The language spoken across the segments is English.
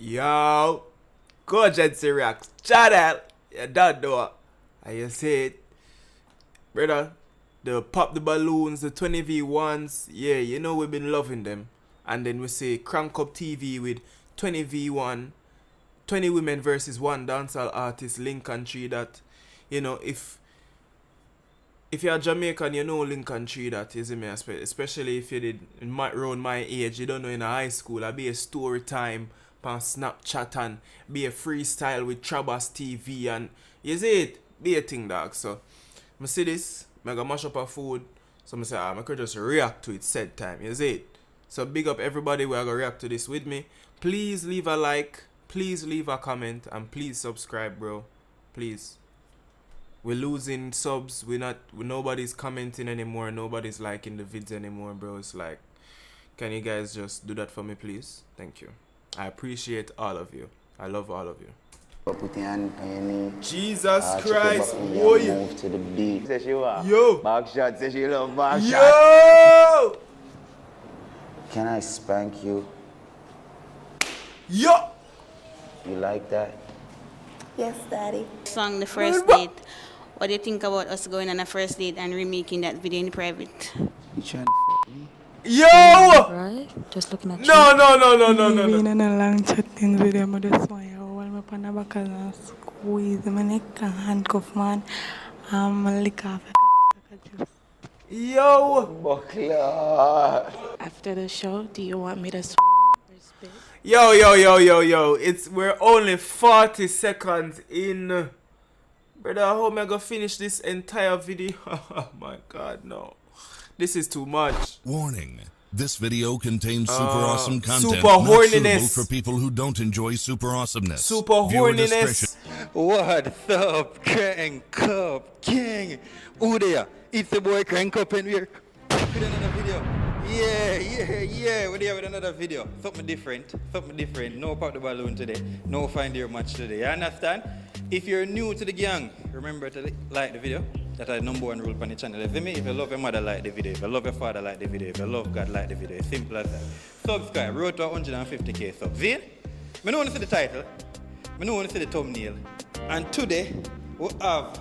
Yo, kogency reacts. Channel, you don't know. And you see it, brother. The pop the balloons, the 20v1s. Yeah, you know we've been loving them. And then we say crank up TV with 20v1, 20 women versus one dancehall artist, Lincoln Tree. That, you know, if you're Jamaican, you know Lincoln Tree. That is me, especially if you did around my age. You don't know in a high school. I be a story time on Snapchat and be a freestyle with Trabas TV and you see it, be a thing, dog. So I see this, I go mash up a food. So I say, I could just react to it said time. You see it. So big up everybody who are gonna react to this with me. Please leave a like, please leave a comment, and please subscribe, bro. Please. We're losing subs. Nobody's commenting anymore. Nobody's liking the vids anymore, bro. It's like, can you guys just do that for me, please? Thank you. I appreciate all of you. I love all of you. Put your hand on your knee. Jesus Christ, boy. Move to the beat. Say she what? Yo. Back shot. Say she love back shot. Yo. Can I spank you? Yo. You like that? Yes, Daddy. Song The First Date. What do you think about us going on a first date and remaking that video in private? You trying to fuck me? Yo. Right? Just looking at No. Being in a long chatting video, I just want to hold my pan back and squeeze my neck and handcuff man. Lick off a juice. Yo. Buckler. After the show, do you want me to swallow or spit? Yo. We're only 40 seconds in. Brother, how am I gonna finish this entire video? Oh my god, no. This is too much. Warning. This video contains super awesome content. Super not horniness. suitable for people who don't enjoy super awesomeness. Super Viewer horniness. discretion. What's up, Crank Up King? Who there? It's the boy Crank Up and we're with another video. Yeah. We're there with another video. Something different. No pop the balloon today. No find your match today. You understand? If you're new to the gang, remember to like the video. That's the #1 rule on the channel. If you love your mother, like the video. If you love your father, like the video. If you love God, like the video. Simple as that. Subscribe. Road to 150k subs. See? I don't want to see the title. I don't want to see the thumbnail. And today, we have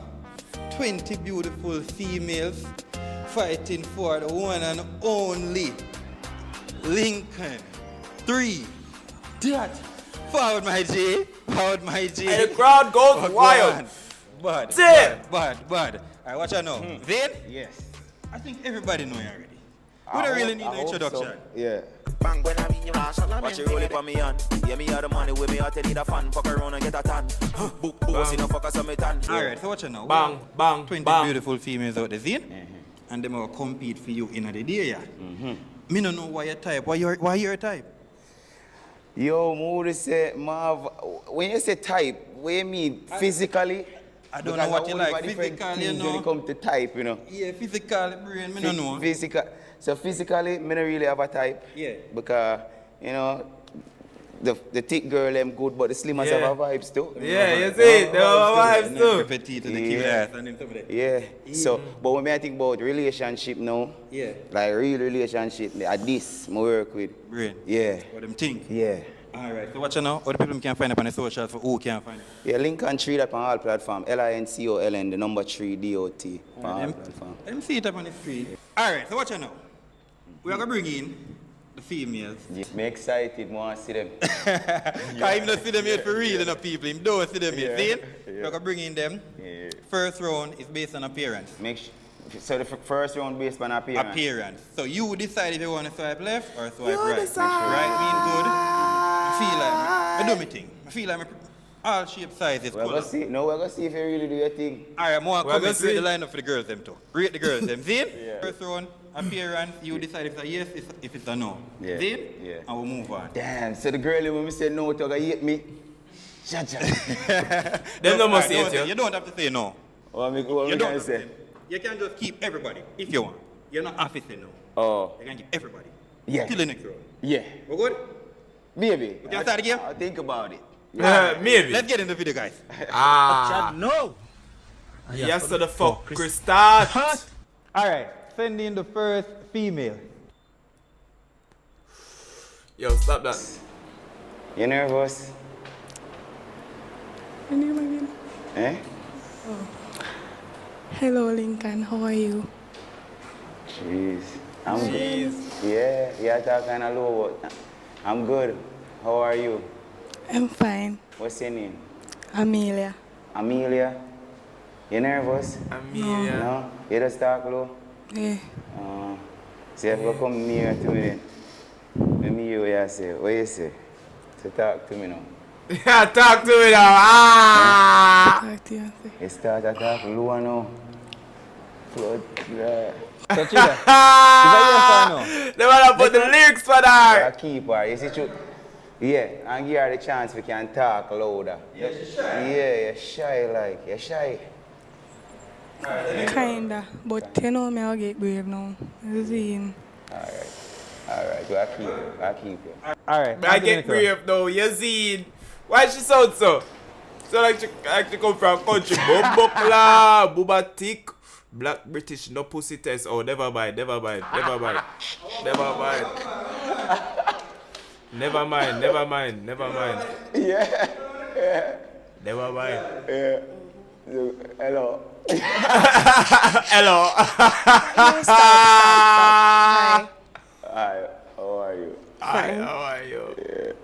20 beautiful females fighting for the one and only Lincoln 3. That. Forward my G. And the crowd goes wild. Bad. Alright, watch out now. Then? Yes. I think everybody know you already. We don't really need no introduction. So. Yeah. Bang when I mean you watch you roll it for me on. Yeah, me have the money with me heart need a fan. Fuck around and get a tan. Book boss in a fucker some tan. Alright, so watch out now. Bang. 20 beautiful females out there, see? And them will compete for you in the day, yeah? Me no know why you type. Why you're type? Yo, Moody say, Marv, when you say type, what you mean physically? I don't know what you like. Physically, you know. when it comes to type, you know. Yeah, physical brain, me no know. So physically, me don't really have a type. Yeah. Because, you know, the thick girl them good, but the slimmers have a vibes too. Yeah, you see it. They have vibes too. Petite and the cute ass and them stuff like that. Yeah. So, but when I think about relationship now, Yeah. like real relationship, at this, I work with. Brain. Yeah. What them think. Yeah. Alright, so watch out now. What the people can find up on the socials for who can find it? Yeah, Lincoln Tree that on all platform. LINCOLN, the number 3 DOT. On all platform. Let me see it up on the screen. Alright, so watch out now. We are going to bring in the females. Yeah. Me excited, want to see them. Because even don't see them yet for real, enough people. Him don't see them yet. See? We're going to bring in them. Yeah. First round is based on appearance. So the first round based on appearance. So you decide if you want to swipe left or swipe right. Right mean good. I feel like I do my thing. I feel like all shape sizes. We're going to see. No, we're going to see if you really do your thing. Alright, I'm going to come and rate the lineup for the girls them too. Rate the girls them. See? Yeah. First round, appearance, you decide if it's a yes, if it's a no. Yeah. See? Yeah. And we'll move on. Damn, so the girl when we say no, to hate me. Shut. Them no must hate you. You don't have to say no. What You can don't I have to say? say. You can just keep everybody if you want. You're not have to say no. Oh. You can keep everybody. Yeah. Till the next round. Yeah. We good? Maybe. We can start again? I'll think about it. Maybe. Let's get in the video, guys. No. Yes, to the fuck. Chris, start. Alright, send in the first female. Yo, stop that. You nervous? My name again? Eh? Hello, Lincoln. How are you? Jeez. I'm Jeez. Yeah, you talk kind of low, but I'm good. How are you? I'm fine. What's your name? Amelia. Amelia? You nervous? Amelia. No? You just talk low? Yeah. See if you come near to me then. Let me hear what you say. What you say? So talk to me now. Yeah, talk to me now. Ah! Talk to you. You start to talk low now. Flood. So Chida, is that yes or no? They wanna put the lyrics for that. Keep her. You see, yeah, and give her the chance we can talk louder. Yeah, she's shy. Yeah, you're shy like. You're shy. Kinda. But you know me, I'll get brave now. You see? Alright, well, I'll keep it. Alright. I get brave now. You see? Why she sound so? So like she come from country. Bumbukla, Bubatik. Black British, no pussy test. Oh, never mind. Never mind. Never mind. Yeah. Never mind. Yeah. So, hello. Hello. Stop. Hi, how are you? Hi, how are you?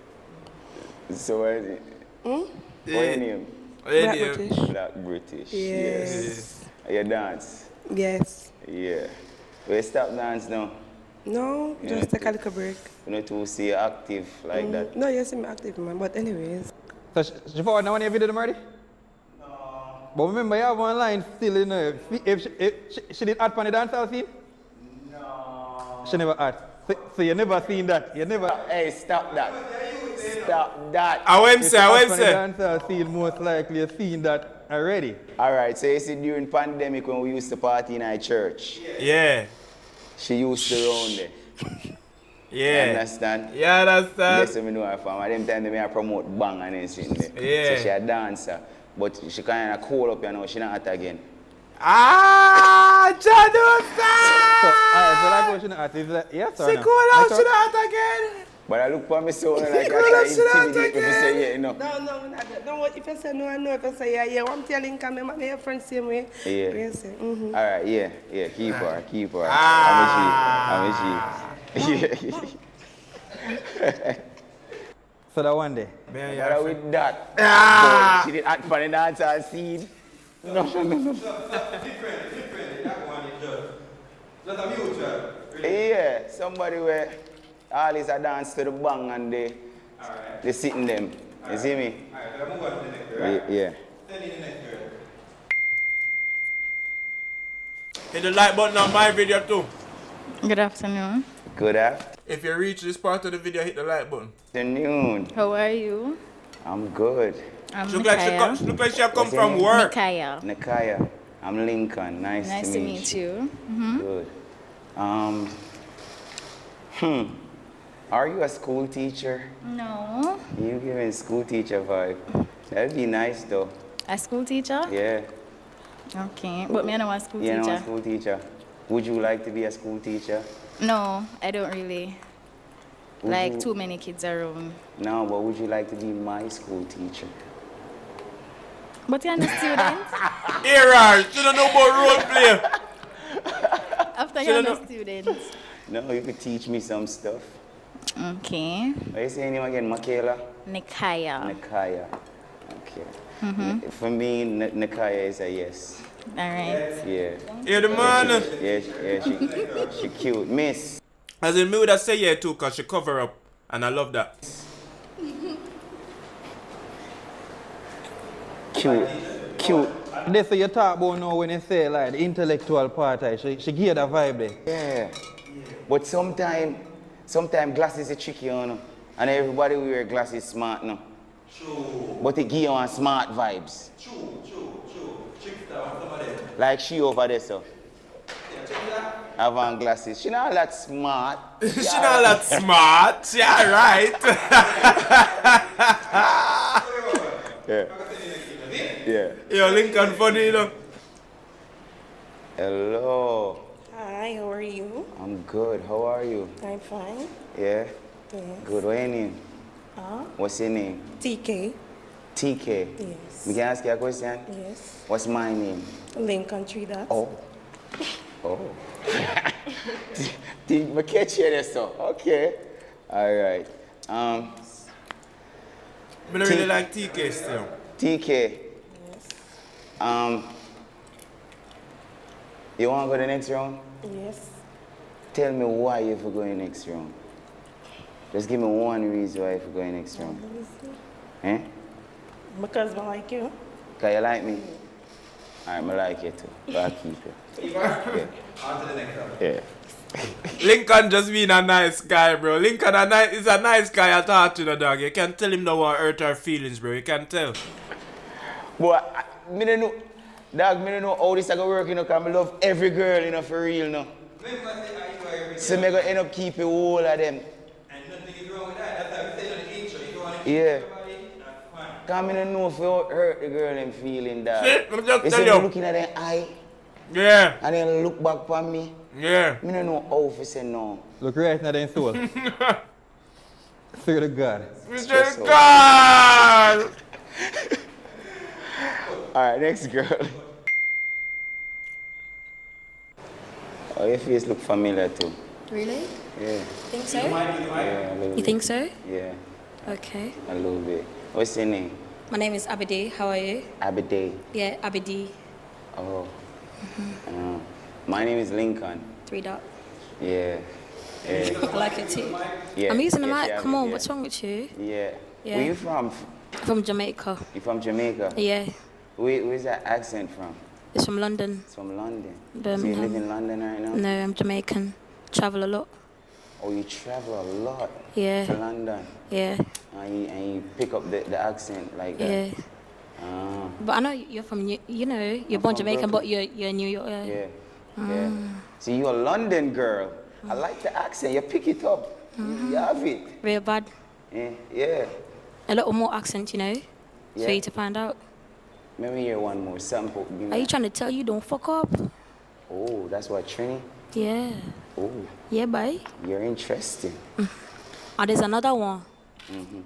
So, what is it? What's your name? Black British. Black British. Yes. You dance? Yes. Yeah. We stop dance now. No, just take a little break. You know, to see you active like that. No, you see me active, man. But anyways. So she forward now one of your video already? No. But remember you have one line still, you know. If she did act on the dancehall scene? No. She never act. So you never seen that? You never... Hey, stop that. Stop that. I went say. Dancehall scene, most likely you've seen that already. Alright, so you see during pandemic when we used to party in our church, Yeah. she used to round there. You Yeah. understand? Yeah, understand. Yes, I know her from. At them time, I promote bang and everything there. Yeah. So she a dancer, but she kind of cool up, you know, she not hot again. Ah, Jadusa! So, alright, so like what she not act, is that yes or She no? cool out, Like she not again. But I look for me so like I cool up, can she not intimidate if you say yeah, you know. No, what if you say no, I know. If you say yeah, I'm telling you, my your friends same way. Yeah. You say, Alright, yeah, keep her. Ah. I'm a G. So that one day. But with that, Ah. she did act for the dancer scene. No. Different. That one is just a mutual. Yeah, somebody where all is a dance to the bang and they sitting them. You see me? Alright, so move on to the next girl. Yeah. Tell me the next girl. Hit the like button on my video too. Good afternoon. Good afternoon. If you reach this part of the video, hit the like button. How are you? I'm good. I'm Look like she have come What's your from name? work. Mikaya. Nakaya. I'm Lincoln. Nice Nice to meet you. Good. Are you a school teacher? No. You giving school teacher vibe. That'd be nice though. A school teacher? Yeah. Okay. But me I know a school You know a teacher. school teacher. Would you like to be a school teacher? No, I don't really. Would Like you- too many kids around. No, but would you like to be my school teacher? But you're a student. Here, she don't know about role play. After you're a student. No, you could teach me some stuff. Okay. What you say your name again? Michaela? Nikaya. Nakaya. Okay. For me, Nakaya is a yes. Alright. Yeah. Here the man. Yeah, she cute. Miss. As in me would have say yeah too, cause she cover up. And I love that. Cute. That's what you talk about now when you say like the intellectual part. She gave that vibe there. Yeah. But sometimes glasses are tricky, you know. And everybody wear glasses smart, no. True. But it give you on smart vibes. True. Trickster on some of them. Like she over there, so. Have on glasses. She not that smart. She not that smart. Yeah, right. Yeah. Yo, Lincoln funny, you know. Hello. Hi, how are you? I'm good. How are you? I'm fine. Yeah? Yes. Good. What's your name? What's your name? TK. TK. Yes. Me can ask you a question? Yes. What's my name? Lincoln 3 dots. Oh. Oh. Me catch you there, so. Okay. All right. I don't really like TK still. TK. Yes. You want to go to the next round? Yes. Tell me why you for going next round. Just give me one reason why you for going next round. Eh? Because I like you. Because you like me? Alright, I like you too. But I'll keep it. Yeah. On to the next round. Yeah. Lincoln just being a nice guy, bro. Lincoln is a nice guy. I talk to the dog. You can tell him don't want to hurt our feelings, bro. You can tell. But I don't know. Dog, I don't know how this is going to work, you know, because I love every girl, you know, for real, no. So I'm going to end up keeping all of them. And nothing is wrong with that. That's how we say on the intro. You don't want to Yeah. everybody, that's fine. Because I don't know if you hurt the girl and feeling that. Shit, let me just You tell see you. me looking at their eye, Yeah, and then look back on me. yeah. I don't know how to say no. Look right now in soul. Fear to God. Mr. God! Alright, next girl. Oh, your face look familiar too. Really? Yeah. Think so? Yeah, a little You think so? Yeah, Okay. a little bit. What's your name? My name is Abidi. How are you? Abide. Yeah, Abidi. Oh. My name is Lincoln. 3 dot. Yeah. Yeah. I like it too. Yeah. I'm using the Yes, mic. yeah, Come on, yeah. what's wrong with you? Yeah. Yeah. Where you from? From Jamaica. You from Jamaica? Yeah. Where's that accent from? It's from London. It's from London. So you Birmingham. live in London right now? No, I'm Jamaican. Travel a lot. Oh, you travel a lot Yeah. to London. Yeah. And you pick up the accent like that. Yeah. Ah. But I know you're from, you know, you're born from Jamaican, Brooklyn. but you're New York. Yeah. Yeah. So you're a London girl. I like the accent. You pick it up. You have it. Real bad. Yeah. Yeah. A little more accent, you know, Yeah. for you to find out. Let me hear one more sample. Give me Are you that. trying to tell you don't fuck up? Oh, that's what Trini. Yeah. Oh, Yeah, bye. you're interesting. And there's another one.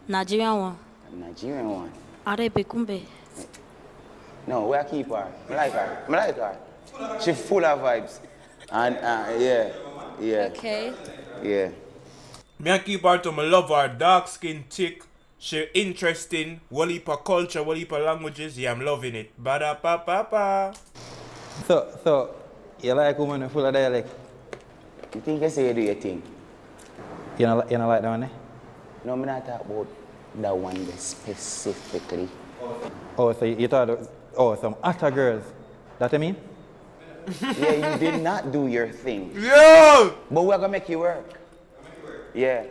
Nigerian one. A Nigerian one. Arebe Kumbe. No, where I keep her. I like her. I like her. She full of vibes. And yeah. Yeah. Okay. Yeah. Me and keep her to my love her dark skin chick. She interesting. Whole heap of culture, whole heap of languages. Yeah, I'm loving it. Bada pa pa pa. So, you like women full of dialect? You think I say you do your thing? You know like that one, eh? No, I'm not talking about that one there specifically. Oh, so you thought, some actor girls. That I mean? Yeah, you did not do your thing. Yo! But we're gonna make you work. Yeah.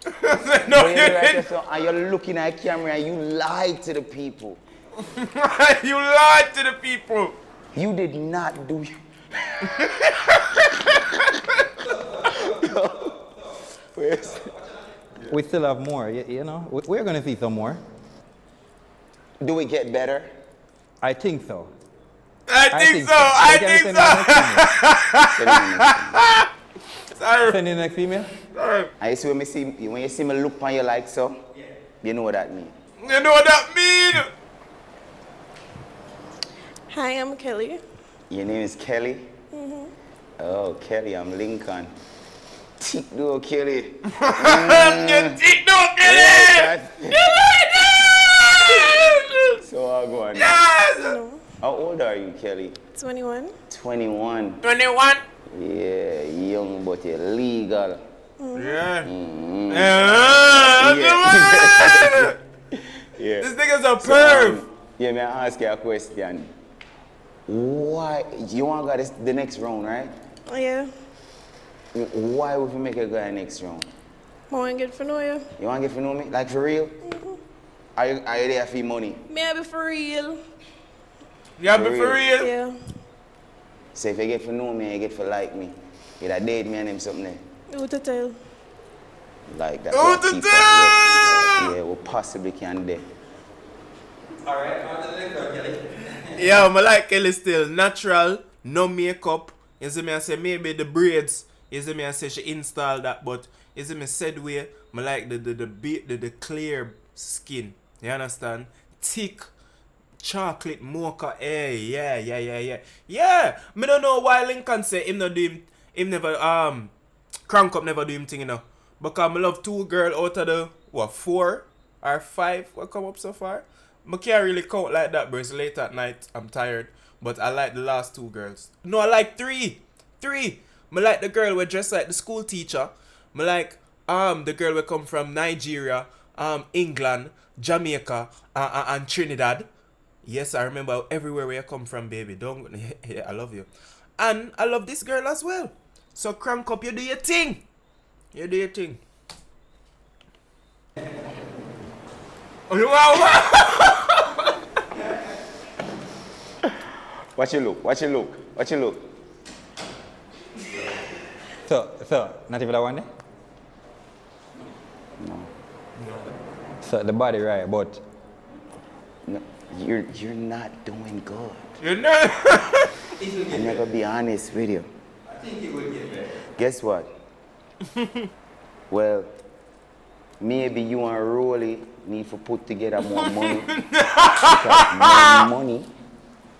No, But you you're right there, didn't. so, and you're looking at camera and you lied to the people. You lied to the people. You did not do your... Where's... We still have more, you know? We're going to see some more. Do it get better? I think so. I think so. So I can you think send so. Sorry. Send the next female? And you see when you see me look on you like so, you know what that means. You know what that mean? Hi, I'm Kelly. Your name is Kelly? Oh, Kelly, I'm Lincoln. Tick do Kelly. You think no, get it? So I'll go on. Yes. How old are you, Kelly? 21. 21. 21. Yeah, young but you're legal. Yeah. Yeah. This nigga's a perv. Yeah, may I ask you a question? Why, you want to go the next round, right? Oh, yeah. Why would you make a guy next round? I want to get to know you. You want to get to know me? Like for real? Are you there for your money? Maybe for real. Yeah, but for real. Yeah. So if you get to know me, you get to like me. You that date me and him something there. Who to tell? Like that. Who to tell? Yeah, we possibly can do. Alright, on to the next one, Kelly. Yeah, I like Kelly still. Natural, no makeup. You see me, I say maybe the braids. You see me, I say she installed that, but Is it me said way? Me like the clear skin. You understand? Thick chocolate mocha. Hey, yeah. Yeah. Me don't know why Lincoln say him not do him never crank up never do him thing, you know. Because I love 2 girls out of the 4 or 5 what come up so far. I can't really count like that, bro. It's late at night. I'm tired. But I like the last 2 girls. No, I like 3. 3. I like the girl who dressed like the school teacher. I like the girl who come from Nigeria, England, Jamaica, and Trinidad. Yes, I remember everywhere where you come from, baby. Don't yeah, I love you. And I love this girl as well. So crank up, you do your thing. You do your thing. Watch your look. So, not even that one there? No. So, the body right, but... No, you're not doing good. You're not. I'm not gonna be honest with you. I think it will get better. Guess what? Well, maybe you and Rolly need to put together more money. Because more money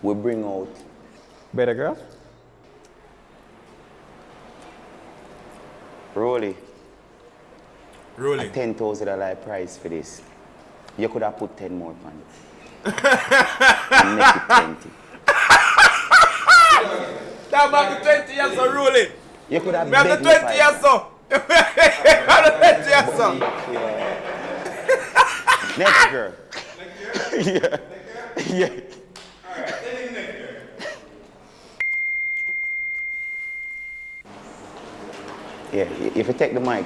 will bring out better girl? Rolly. A $10,000 price for this. You could have put 10 more on it. And make it 20. That might be 20 years so Rolly. You could have begged me 20 years so. Next girl. Yeah. Yeah. Alright, then next girl. Yeah, if you take the mic.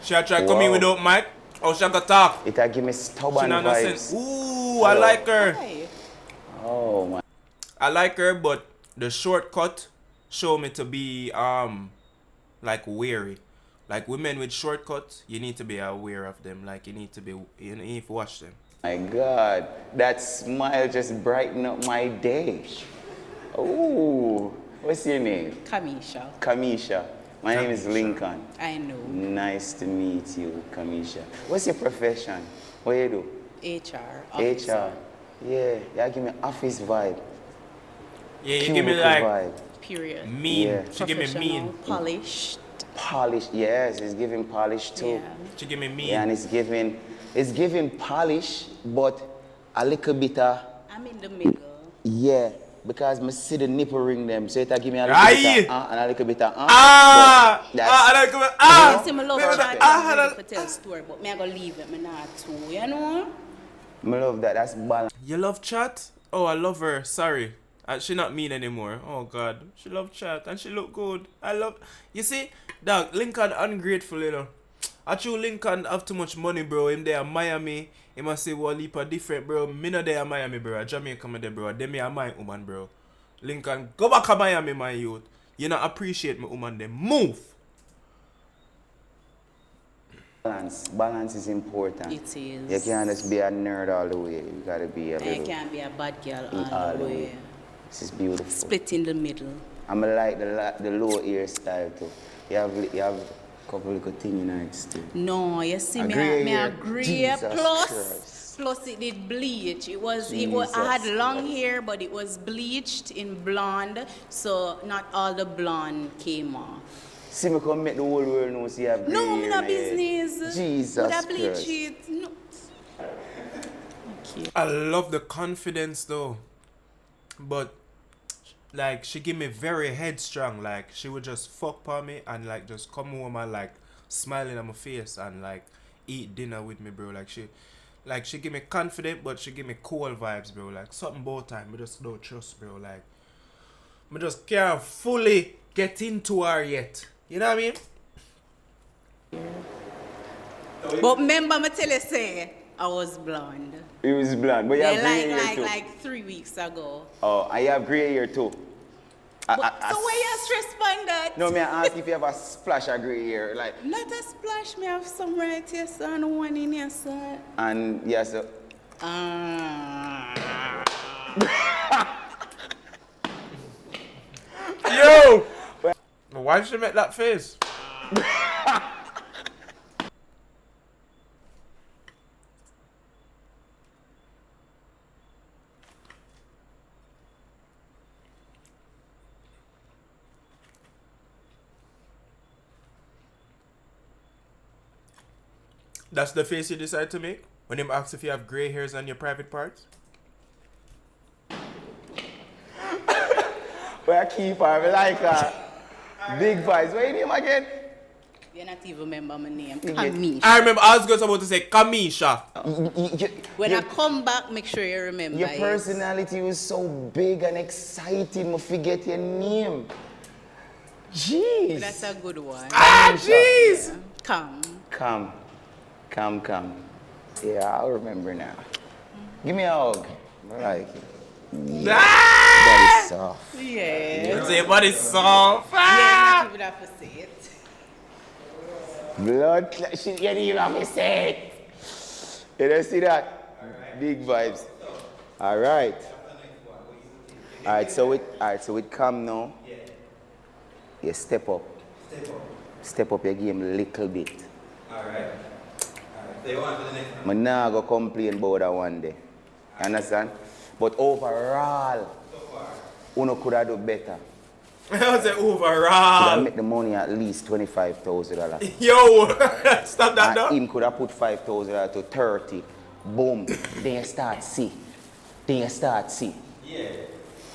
She'll try come in without mic, or she'll go talk. It'll give me stubborn vibes. Ooh, I like her. Oh my. I like her, but the shortcut show me to be like wary. Like women with shortcuts, you need to be aware of them. Like you need to watch them. My God, that smile just brightened up my day. Oh, what's your name? Kamisha. My name is Lincoln. I know. Nice to meet you, Kamisha. What's your profession? What do you do? HR. HR. Yeah, you give me office vibe. Yeah, you give me like vibe. Period. Mean. Yeah. She give me mean. Polished. Polished, yes, it's giving polish too. Yeah. She give me mean. Yeah, and it's giving polish, but a little bit of. I'm in the middle. Yeah, because I see the nipple ring them, so it'll give me a little bit of and a little bit of I see my love chat to tell story, but me I gonna leave it, me not too, you know? I love that, that's balance. You love chat? Oh, I love her. Sorry. She not mean anymore. Oh God, she love chat and she look good. You see, dog, Lincoln ungrateful, you know. I true Lincoln have too much money, bro. Him there in Miami. He must say well heap different, bro. Me not there in Miami, bro. Jamaica me there, bro. Them me are my woman, bro. Lincoln, go back to Miami, my youth. You not appreciate my woman them. Move. Balance is important. It is. You can't just be a nerd all the way. You gotta be a little. You can't be a bad girl all the way. This is beautiful. Split in the middle. I'm like the low hairstyle too. You have a couple of good things in it still. No, you see, me agree. Plus it did bleach. I had long hair, but it was bleached in blonde, so not all the blonde came off. See me come make the whole world know see you have gray hair. No, me not business. Jesus Would I bleach Christ. it? No. Okay. I love the confidence though. But like she give me very headstrong. Like she would just fuck on me and like just come home and like smiling on my face and like eat dinner with me, bro. Like she give me confident, but she give me cool vibes, bro. Like something both time. I just don't trust, bro. Like I just can't fully get into her yet. You know what I mean? But remember, me tell you, say I was blonde. You was blonde, but you have gray hair too. Like 3 weeks ago. Oh, I have gray hair too. So why you stress on that? No, me I ask if you have a splash of gray hair, like. Not a splash, me have some right here, son, one in here, son. And yes, sir. Yo! Why did she make that face? That's the face you decide to make? When him asks if you have grey hairs on your private parts? Where I keep her, like big vibes. What's your name again? You not even remember my name. You get- Kamisha. I remember I was just about to say Kamisha. When I come back, make sure you remember Your it. personality was so big and exciting, I forget your name. Jeez. That's a good one. Ah, jeez! Come. Come. Yeah, I'll remember now. Give me a hug. I like it. Yeah. That is soft. Yeah. Say body soft. Yeah, not even have to say it. Blood clot. You didn't even have to say it. You don't see that? Big vibes. All right. So it come now. You step up. Step up your game a little bit. Alright. So you want for the next one? I'm not going to complain about that one day. You understand? But overall, Uno could have done better. I say Could overall. have made the money at least $25,000. Yo, stop that And now. him could have put $5,000 to 30. Boom. Then you start see. Yeah.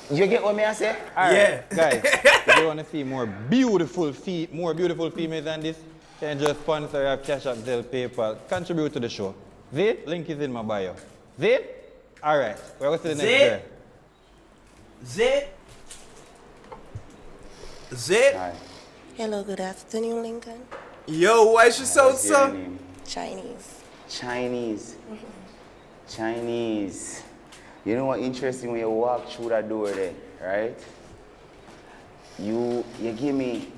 You get what I say? Yeah. Guys, if you want to see more beautiful females than this, then just sponsor, have CASHAPP, Zelle, PayPal, contribute to the show. See? Link is in my bio. See? Alright, we're going to the next girl. Zit. Hi. Hello, good afternoon, Lincoln. Yo, why she so What's your name? Chinese. Chinese. You know what interesting when you walk through that door there, right? You give me,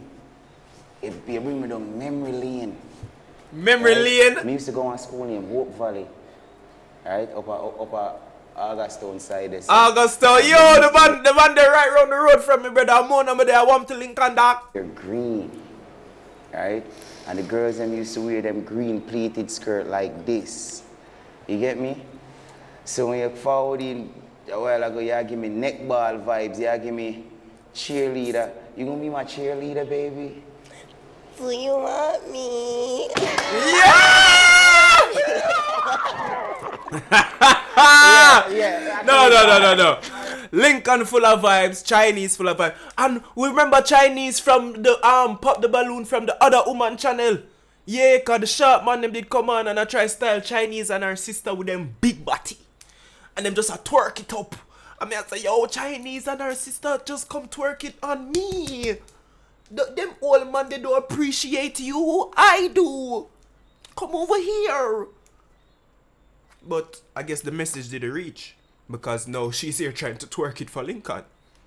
you bring me down memory lane. Memory lane? Me used to go on school in Hope Valley, right? Up Augustone side there. Augustone, yo, the man there right round the road from me, brother. I'm on there, I want to link on that. They're green, right? And the girls them used to wear them green pleated skirt like this. You get me? So when you forward in a while ago, you give me neckball vibes, you give me cheerleader. You gonna be my cheerleader, baby? Do you want me? Yeah. No. Lincoln full of vibes, Chinese full of vibes. And we remember Chinese from the Pop the Balloon from the other woman channel. Yeah, cause the sharp man them did come on and I try style Chinese and her sister with them big body. And them just a twerk it up. I mean I say, yo, Chinese and her sister just come twerk it on me. Them old man, they don't appreciate you. I do. Come over here. But I guess the message didn't reach. Because no, she's here trying to twerk it for Lincoln.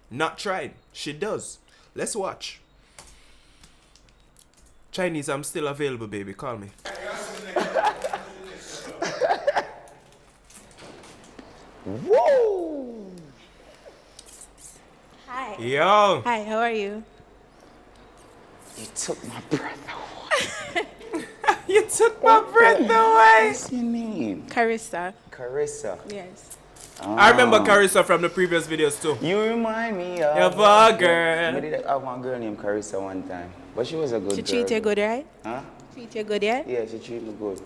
Not trying. She does. Let's watch. Chinese, I'm still available, baby. Call me. Woo! Hi. Yo. Hi, how are you? You took my breath away. You took my breath away. What's your name? Carissa. Carissa. Yes. I remember Carissa from the previous videos too. You remind me of a girl. I did have one girl named Carissa one time. But she was a good She girl. treat you good, right? Huh? Treat you good, yeah? Yeah, she treat me good.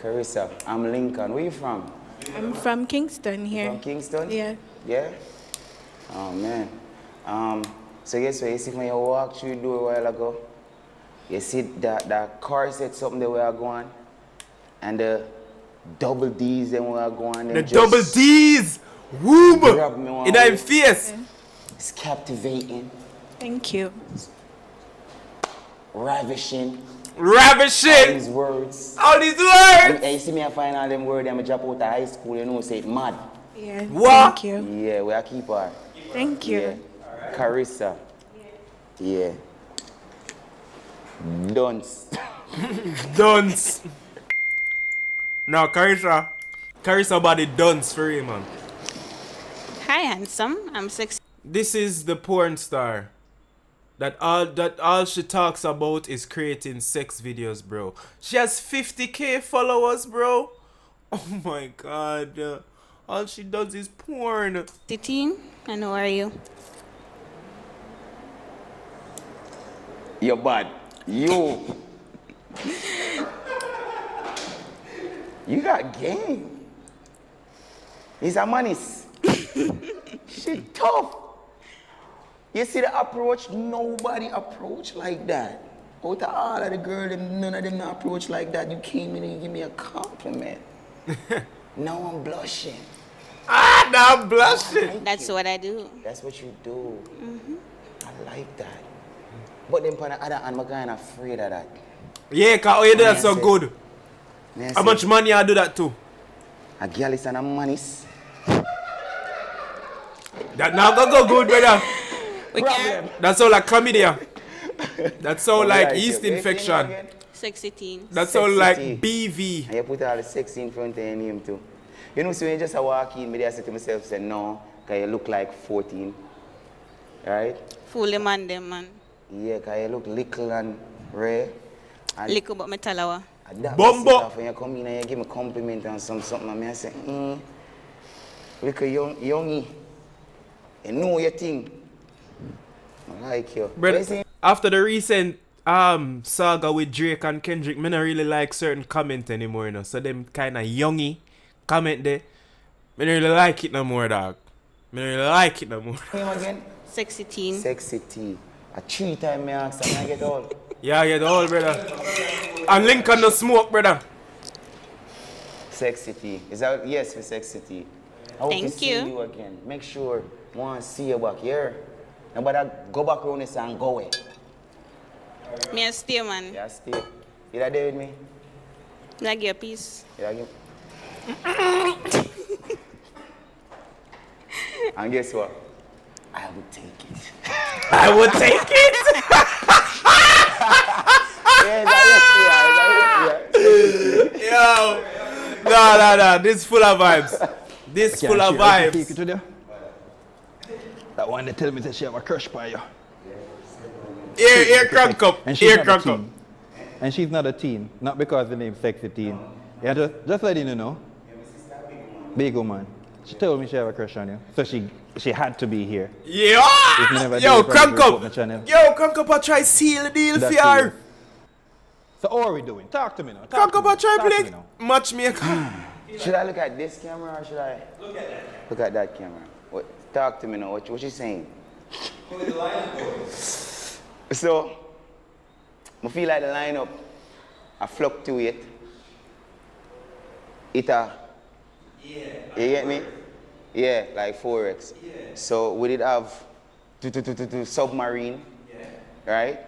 Carissa, I'm Lincoln. Where you from? I'm from Kingston here. From Kingston? Yeah. Yeah? Oh, man. So guess what? You see when you walk through the door a while ago, you see that car set something that we are going, and the double D's that we are going. The double D's! Woo! In that face! It's captivating. Thank you. Ravishing. Ravishing! All these words. All these words! And you see me I find all them words, I'm drop out of high school, you know, say it mad. Yeah. What? Thank you. Yeah, we are keep her. Thank you. Yeah. Carissa. Yeah. Dunce. Dunce. No, Carissa body dunce for you, man. Hi, handsome. I'm 6. This is the porn star. That all she talks about is creating sex videos, bro. She has 50k followers, bro. Oh my god. All she does is porn. 18. And how are you? You're bad. You. You got game. He's a manis. She tough. You see the approach? Nobody approach like that. Out of all of the girls, none of them not approach like that. You came in and you give me a compliment. Now I'm blushing. Now I'm blushing. That's what I do. That's what you do. I like that. But then on the other hand, I'm kind of afraid of that. Yeah, cause you do that so good. How much money you do that too? A girl is on a manis. That now go good, brother. That's all like chlamydia. That's all like yeast infection. Sexy teen. That's all like BV. And you put all the sexy in front of your name too. You know, so when you just walk in, I say to myself, say no, because you look like 14. Right? Fool the man, them man. Yeah, because you look little and rare. Little but me talawa. Bumbo! When you come in and you give me a compliment and something, and I say, look at youngie. You know your thing. I like you. Brother, after the recent saga with Drake and Kendrick, I don't really like certain comment anymore, you know. So them kind of youngie comment there. I don't really like it no more, dog. I don't really like it no more. Name again? Sexy teen. Sexy teen. A 3 times I ask and I get all. Yeah, I get all, brother. And Lincoln no smoke, brother. Sexy teen. Is that yes for sexy teen? I hope to see you again. Make sure I want to see you back here. Nobody go back around this and go away. Me a stay, man. Yeah, stay. You that there with me? I give a piece. Yeah, give. And guess what? I would take it. I would take it? Yo. No. This full of vibes. This full of vibes. That one they tell me that she have a crush by you. Here crank up. Here crank up. And she's not a teen. Not because the name's Sexy Teen. Yeah, just letting you know. Big woman. She told me she have a crush on you. So she had to be here. Yeah! Yo, crank up. Yo, crank up and try seal the deal for her. So how are we doing? Talk to me now. Crank up and try play matchmaker. Should I look at this camera or should I look at that camera? What? Talk to me now. What you saying? So, I feel like the lineup, I fluctuate. You get me? Yeah, like 4X. Yeah. So we did have submarine, right?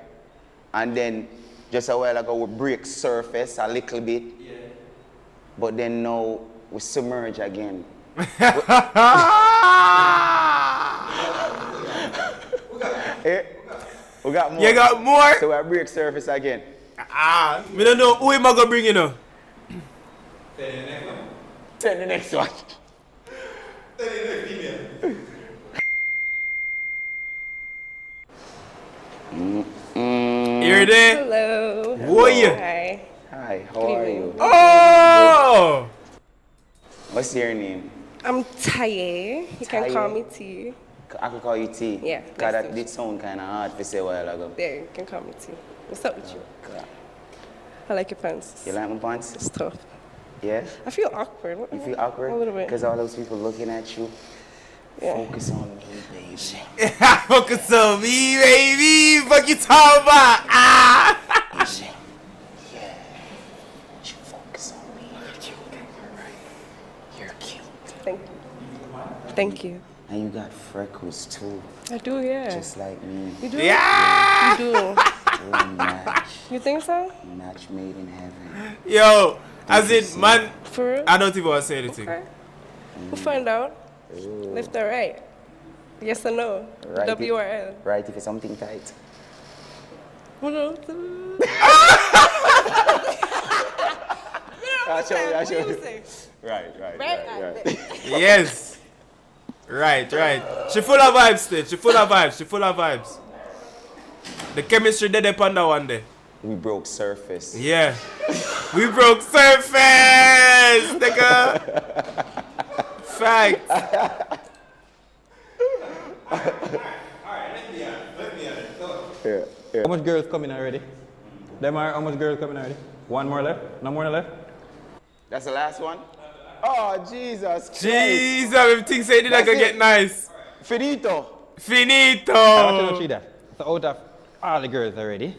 And then just a while ago we break surface a little bit. Yeah. But then now we submerge again. We got more. You got more? So we break surface again. I don't know who am I gonna bring in now. Send the next one. You're there? Hello. Who are you? Hi. Hi, how are you? Oh! What's your name? I'm Taye. You can call me T. I can call you T? Yeah. Because that did sound kind of hard to say a while ago. There, you can call me T. What's up with you? God. I like your pants. You like my pants? It's tough. Yeah? I feel awkward. You feel awkward? A little bit. Because all those people looking at you. Yeah. Focus on me, baby. Focus on me, baby. Fuck you talking about? Ah! Yeah. You focus on me. You're cute. You're cute. Thank you. Thank you. And you got freckles too. I do, yeah. Just like me. You do? Yeah! You do. We're a match. You think so? Match made in heaven. Yo, as in, man, For real? I don't even want to say anything. Okay. We'll find out. Ooh. Left or right? Yes or no? Right W or L? Right, if it's something tight. Who knows? I'll show you. What do you say? Right. Yes. Right. She full of vibes still. She full of vibes. The chemistry dead upon that one day. We broke surface. Yeah. We broke surface, nigga. Fact. Yeah. How much girls coming already? How much girls coming already? One more left? No more left? That's the last one? Oh, Jesus Christ. Jesus, everything say it like get nice. Finito. Finito. I want you to see that. So out of all the girls already,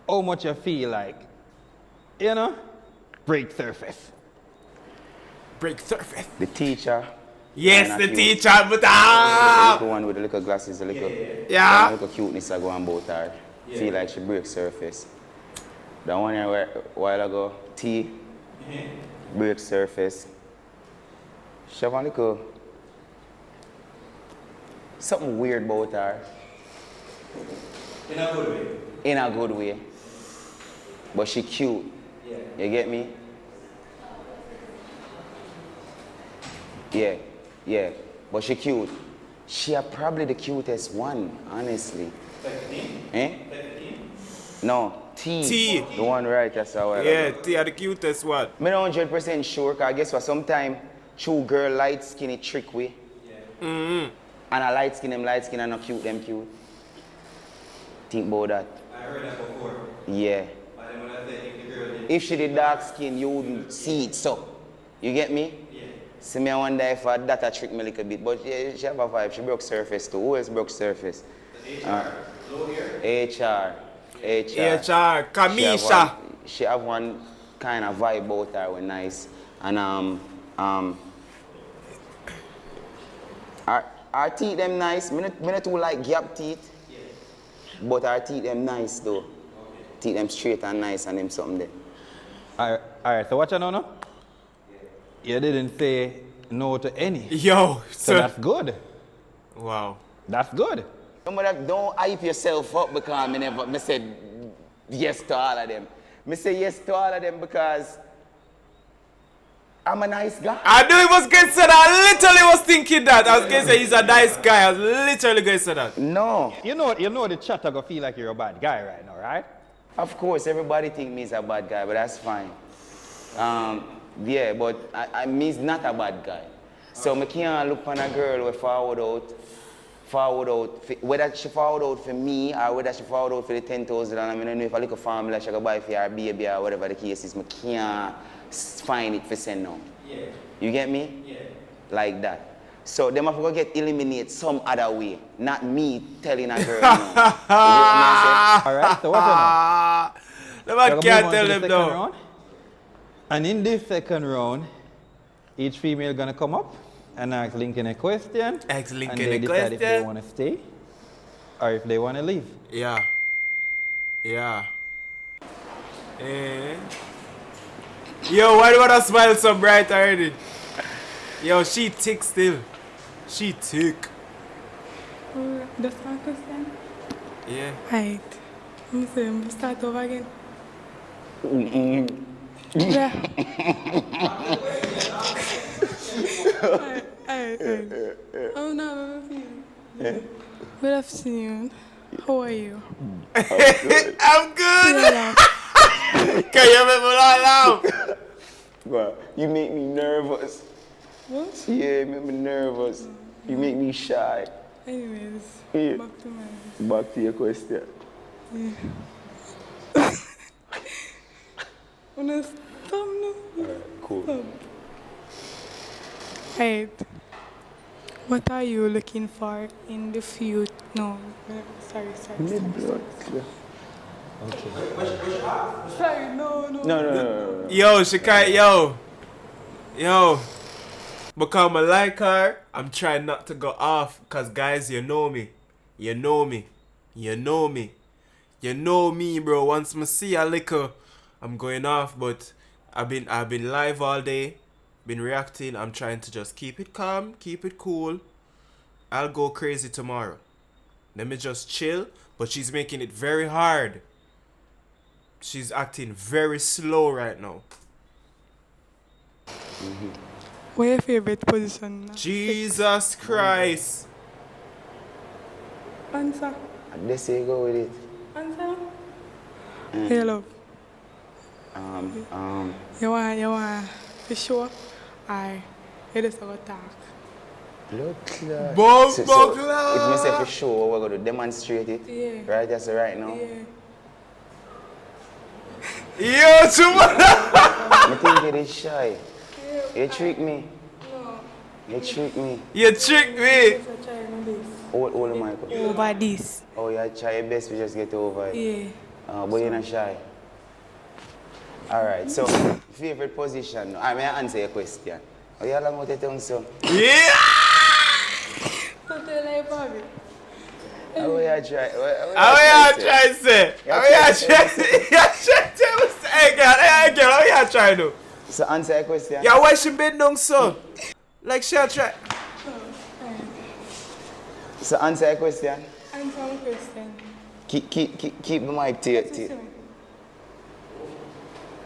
how much you feel like, you know, break surface? Break surface. The teacher. Yes, the teacher, but the little one with the little glasses, the little, yeah. The little cuteness I go on both her. Feel like she break surface. The one here a while ago, T, break surface. She have a little, something weird about her. In a good way. In a good way. But she cute. Yeah. You get me? Yeah, yeah. But she cute. She are probably the cutest one, honestly. Eh? No, T. The one right, that's how I Yeah, T are the cutest one. I'm not 100% sure, because I guess what sometimes true girl light skinny trick we. Yeah. And a light skin, them light skin and not cute, them cute. Think about that. I heard that before. Yeah. But then when I say if the girl If she did dark skin, you wouldn't see it so. You get me? Yeah. See me, I wonder if that a trick me a little bit. But yeah, she have a vibe. She broke surface too. Who else broke surface? Low here. HR. Kamisha. She have one kind of vibe about her, when nice. And her teeth them nice. Me not too like gap teeth. Yeah. But her teeth them nice though. Okay. Teeth them straight and nice and them something there. Alright, so what you know now? You didn't say no to any. Yo, so that's good. Wow. That's good. Don't hype yourself up because me said yes to all of them. Me say yes to all of them because I'm a nice guy. I knew he was going to say that. I literally was thinking that. I was going to say he's a nice guy. I was literally going to say that. No. You know the chatter gonna feel like you're a bad guy right now, right? Of course, everybody think me's a bad guy, but that's fine. Yeah, but I me's not a bad guy. So I can't look on a girl with forward out, whether she forward out for me or whether she forward out for the 10,000, and I don't know if I look a family she can buy for her baby or whatever the case is, I can't find it for send now. Yeah. You get me? Yeah. Like that. So them have to get eliminated some other way, not me telling a girl no. You get what I'm saying? Alright, so what you know? The man can't tell them no. Round. And in this second round, each female gonna come up and ask Lincoln a question. Ask Lincoln and they decide if they want to stay or if they want to leave. Yeah. Yeah. Yo, why do you want to smile so bright already? Yo, she tick still. She tick. That's my question. Yeah. Right. I'm start over again. Yeah. Oh no, good afternoon. How are you? I'm good. Can you make me laugh? Well, you make me nervous. What? Yeah, you make me nervous. You make me shy. Anyways, Yeah. back to your question. Yeah. Wanna stop now? Cool. Stop. Right. What are you looking for in the future? No, sorry. Okay. Sorry, no. No. Yo, Shikai, yo. Because I like her, I'm trying not to go off. Because, guys, you know me. You know me, bro. Once I see a liquor, I'm going off. But I've been live all day. Been reacting. I'm trying to just keep it calm, keep it cool. I'll go crazy tomorrow. Let me just chill. But she's making it very hard. She's acting very slow right now. Mm-hmm. What's your favorite position? Jesus Christ. Answer. Let's say you go with it. Answer. Hey, love. You want for sure? You just go talk. Look, so if we say for sure, we're going to demonstrate it. Yeah. Right? That's right now. Yeah. Yo, tomorrow. I think it is shy. You trick me. No. You trick me. You trick me. Hold the mic up. Over this. Oh, you try your best to just get over it. Yeah. But you're not shy. Alright, so favorite position. I may answer your question. Oh, you long with the tongue, so? Yeah! Don't tell like Bobby. How will you try? How will you try to say? How will you try to say? Hey, girl, how will you try to? So answer your question. Yeah, why she bend down so? Like she'll try. So answer your question. Answer my question. Keep the mic to you.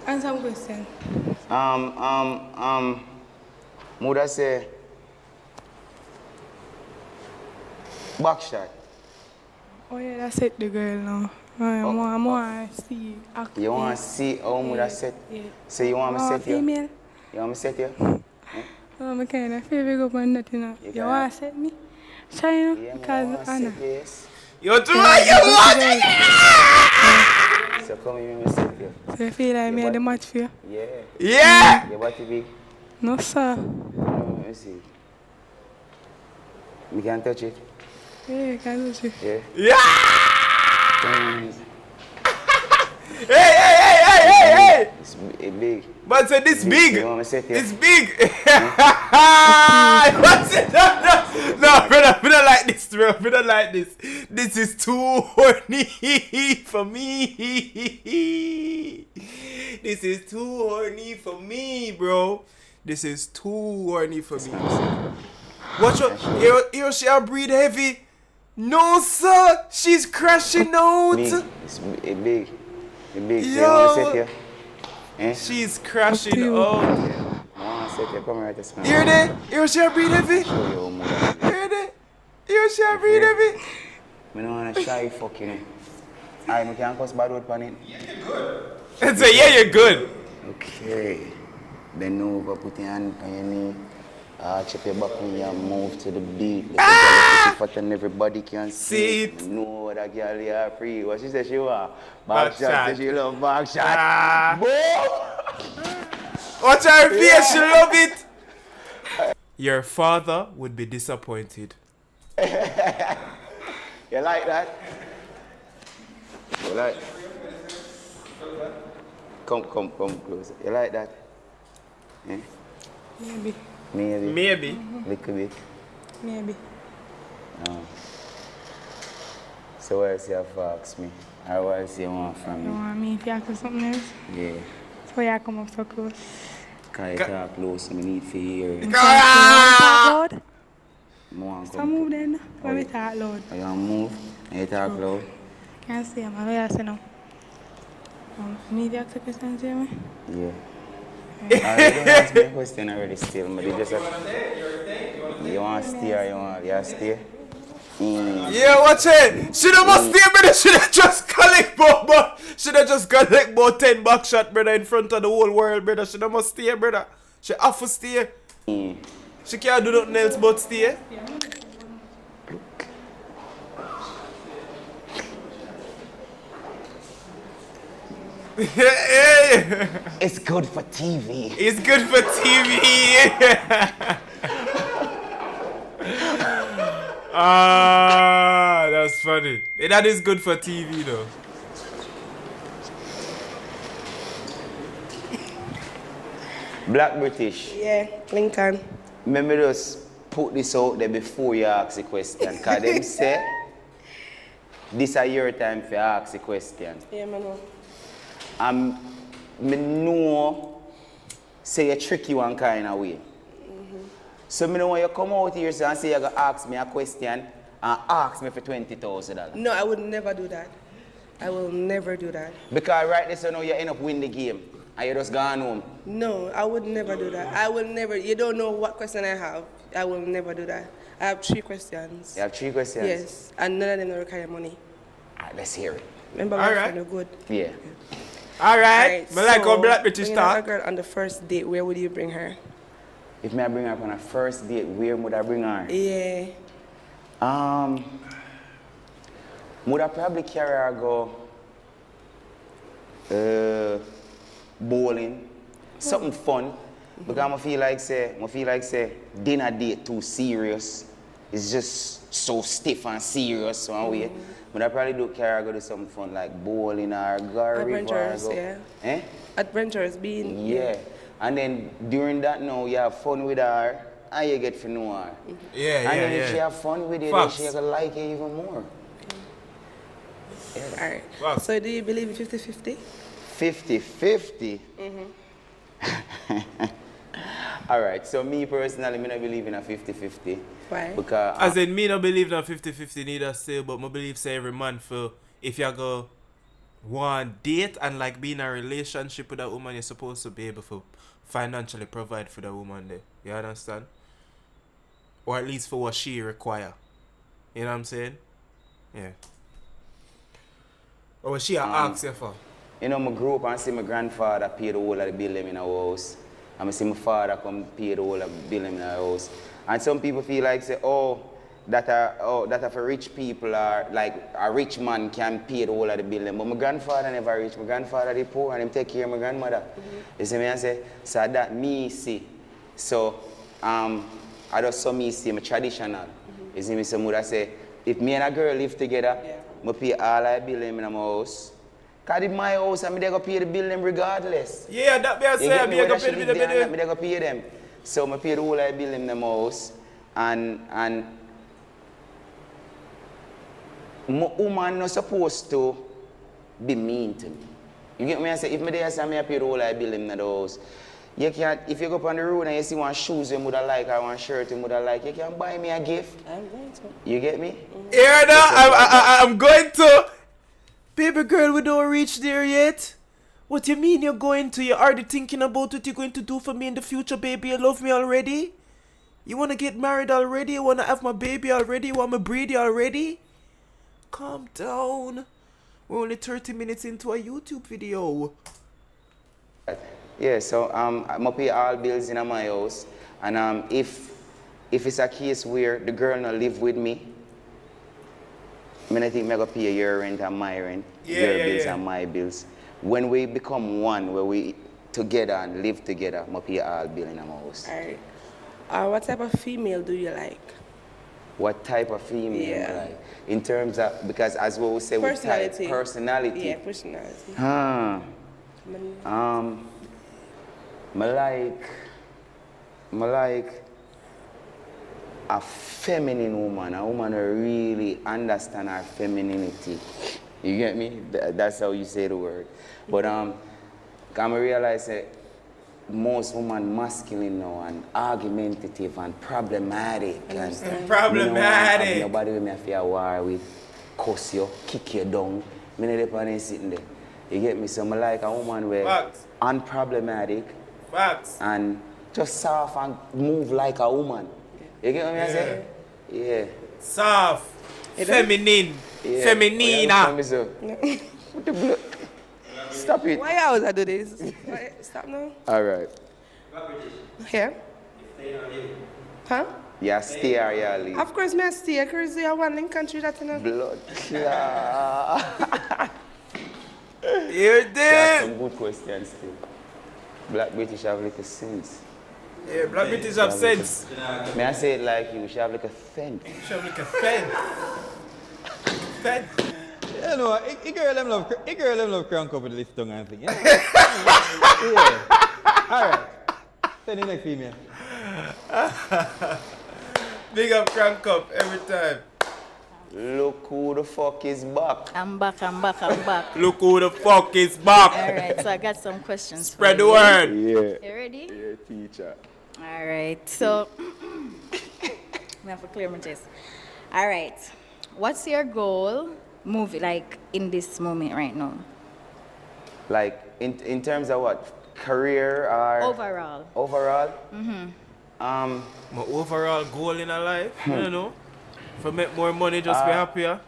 Answer my question. Would I say back shot? Oh yeah, that's it, the girl now. I want to see. You want to see how would I set? Yeah. So you want me to set you? Female. You want me to set you? I kind of feel big up on that, you know. You want to set me? Try, you know, because Anna. You're too much, you want it! So come here, let me set you. So you feel like I made the match for you? Yeah. Yeah! Your body big? No, sir. Let me see. You can touch it? Yeah, you can touch it. Yeah. Yeah! Hey! It's big. But say this big. You want me to set you? It's big. What's it? No, brother, we don't like this, bro. We don't like this. This is too horny for me. This is too horny for me, bro. This is too horny for me. Watch out. Here she breathe heavy. No, sir. She's crashing out. Big. It's big. It's big. Yo. So you want me to set you? Eh? She's crashing out. I want to set you. Come right this man. Hear that? Hear she breathe heavy? Show you how much. Hear that? Hear she breathe heavy? I don't want to shy fucking it. Alright, I can't cuss bad word on it. Yeah, you're good. And say, yeah, you're good. Okay. Bend over, put your hand on your knee. Chip your back when you move to the beat. Because and everybody can see it. No, that girl you are free. What she said she want? Back shot. She love back shot. Watch her face, she love it. Your father would be disappointed. You like that? You like? Come closer. You like that? Eh? Maybe. Maybe. Little bit. Maybe. Oh. So what else you have to ask me? Or what else you want from You me? want me if you ask me something else? Yeah. So you come up so close. Can you talk close? I need to hear it. You talk loud? So move then. Let me talk loud. You want to move? And you talk loud? Can't see him. What you say now? Me if you ask a question, see me? Yeah. You don't ask me a question already still, but you just have... You want to stay or you want to stay? Yeah, watch it. She don't must stay, brother. She don't just collect about 10 back shot, brother, in front of the whole world, brother. She don't must stay, brother. She have to stay. She can't do nothing else but stay. It's good for TV. It's good for TV. That's funny. That is good for TV though. Black British. Yeah, Lincoln. Let me just put this out there before you ask the question. Because them say, this is your time for ask the question. Yeah, man. Me know, say you tricky one kind of way. So me know when you come out here and say you're going to ask me a question and ask me for $20,000. No, I would never do that. I will never do that. Because right this, you know, you end up winning the game and you just gone home. No, I would never do that. I will never. You don't know what question I have. I will never do that. I have 3 questions. You have 3 questions? Yes, and none of them require money. Let's hear it. Remember my friend, you're good. Yeah. Alright, but like how Black British talk. talk. A girl on the first date, where would you bring her? If I bring her up on a first date, where would I bring her? Yeah. Would I probably carry her go bowling, something fun. Because I feel like say dinner date too serious. It's just so stiff and serious one way. But I probably do care I go do something fun like bowling or go Adventures, river. yeah. Eh? Adventures being. Yeah. And then during that now you have fun with her and you get to know her. Yeah, and then if she have fun with you, then she gonna like you even more. Yeah. Alright. Wow. So do you believe in 50-50? 50-50? Alright, so me personally, I don't believe in a 50-50. Why? Because as in me not believe in a 50-50 neither still, but I believe say every man for if you go one date and like be in a relationship with a woman, you're supposed to be able to financially provide for the woman there. You understand? Or at least for what she require. You know what I'm saying? Yeah. Or what she ask you for. You know, I grew up and see my grandfather pay the whole of the bill in our house. And I see my father come pay the whole of the bill in our house. And some people feel like say, that for rich people are like a rich man can pay the whole of the bill. But my grandfather never rich. My grandfather is poor and him take care of my grandmother. You see me I say? So that me see. So I just saw me see my traditional. You see me some would say, if me and a girl live together, I pay all the bill in my house. Because it's my house and I go pay the bill them regardless. Yeah, that be I say, I be go pay the bill. I go pay them. So I pay the whole of the bill in the house. And my woman not supposed to be mean to me. You get me? I say, if me there say I pay the whole of the bill in the house, you can't, if you go up on the road and you see one shoes you would like or one shirt you would like, you can buy me a gift. I'm going to. You get me? Yeah, no, I'm going to. Baby girl, we don't reach there yet. What you mean you're going to? You're already thinking about what you're going to do for me in the future, baby. You love me already? You want to get married already? You want to have my baby already? You want me to breed you already? Calm down. We're only 30 minutes into a YouTube video. Yeah, so I pay all bills in my house. And if it's a case where the girl not live with me, I think I go pay your rent and my rent, your bills and my bills. When we become one, where we together and live together, I pay all bill in my house. Alright. What type of female do you like? What type of female do you like? In terms of, because as we say, personality. With type, personality. Yeah, personality. I like a feminine woman, a woman who really understands her femininity. You get me? That's how you say the word. But I realize that most women masculine now and argumentative and problematic. And problematic. You know, nobody with me have to war with, cuss you, kick you down. I don't depend sitting there. You get me? So I like a woman where unproblematic and just soft and move like a woman. You get what I say? Yeah. Soft. Feminine. Yeah. Feminina. What the blood? Stop it. Why else I do this? Stop now. All right. Here? Huh? Yeah, stay or yeah, leave. Of course, I stay because you have one link country that you know. Blood. You're dead. That's some good questions still. Black British have little sense. Yeah, Black British have sense. May I say it like you? We should have like a fence. You should have like a fence. Fence. You know, a girl them love crank up with the lift tongue and thing. Yeah. Alright. Send the next female. Big up crank up every time. Look who the fuck is back. I'm back. Look who the fuck is back. Alright, so I got some questions. Spread the word. Yeah. You ready? Yeah, teacher. Alright, so I have to clear my chest. Alright. What's your goal? Movie like in this moment right now? Like in terms of what? Career or Overall. Overall? My overall goal in a life, I don't know. For make more money, just be happier.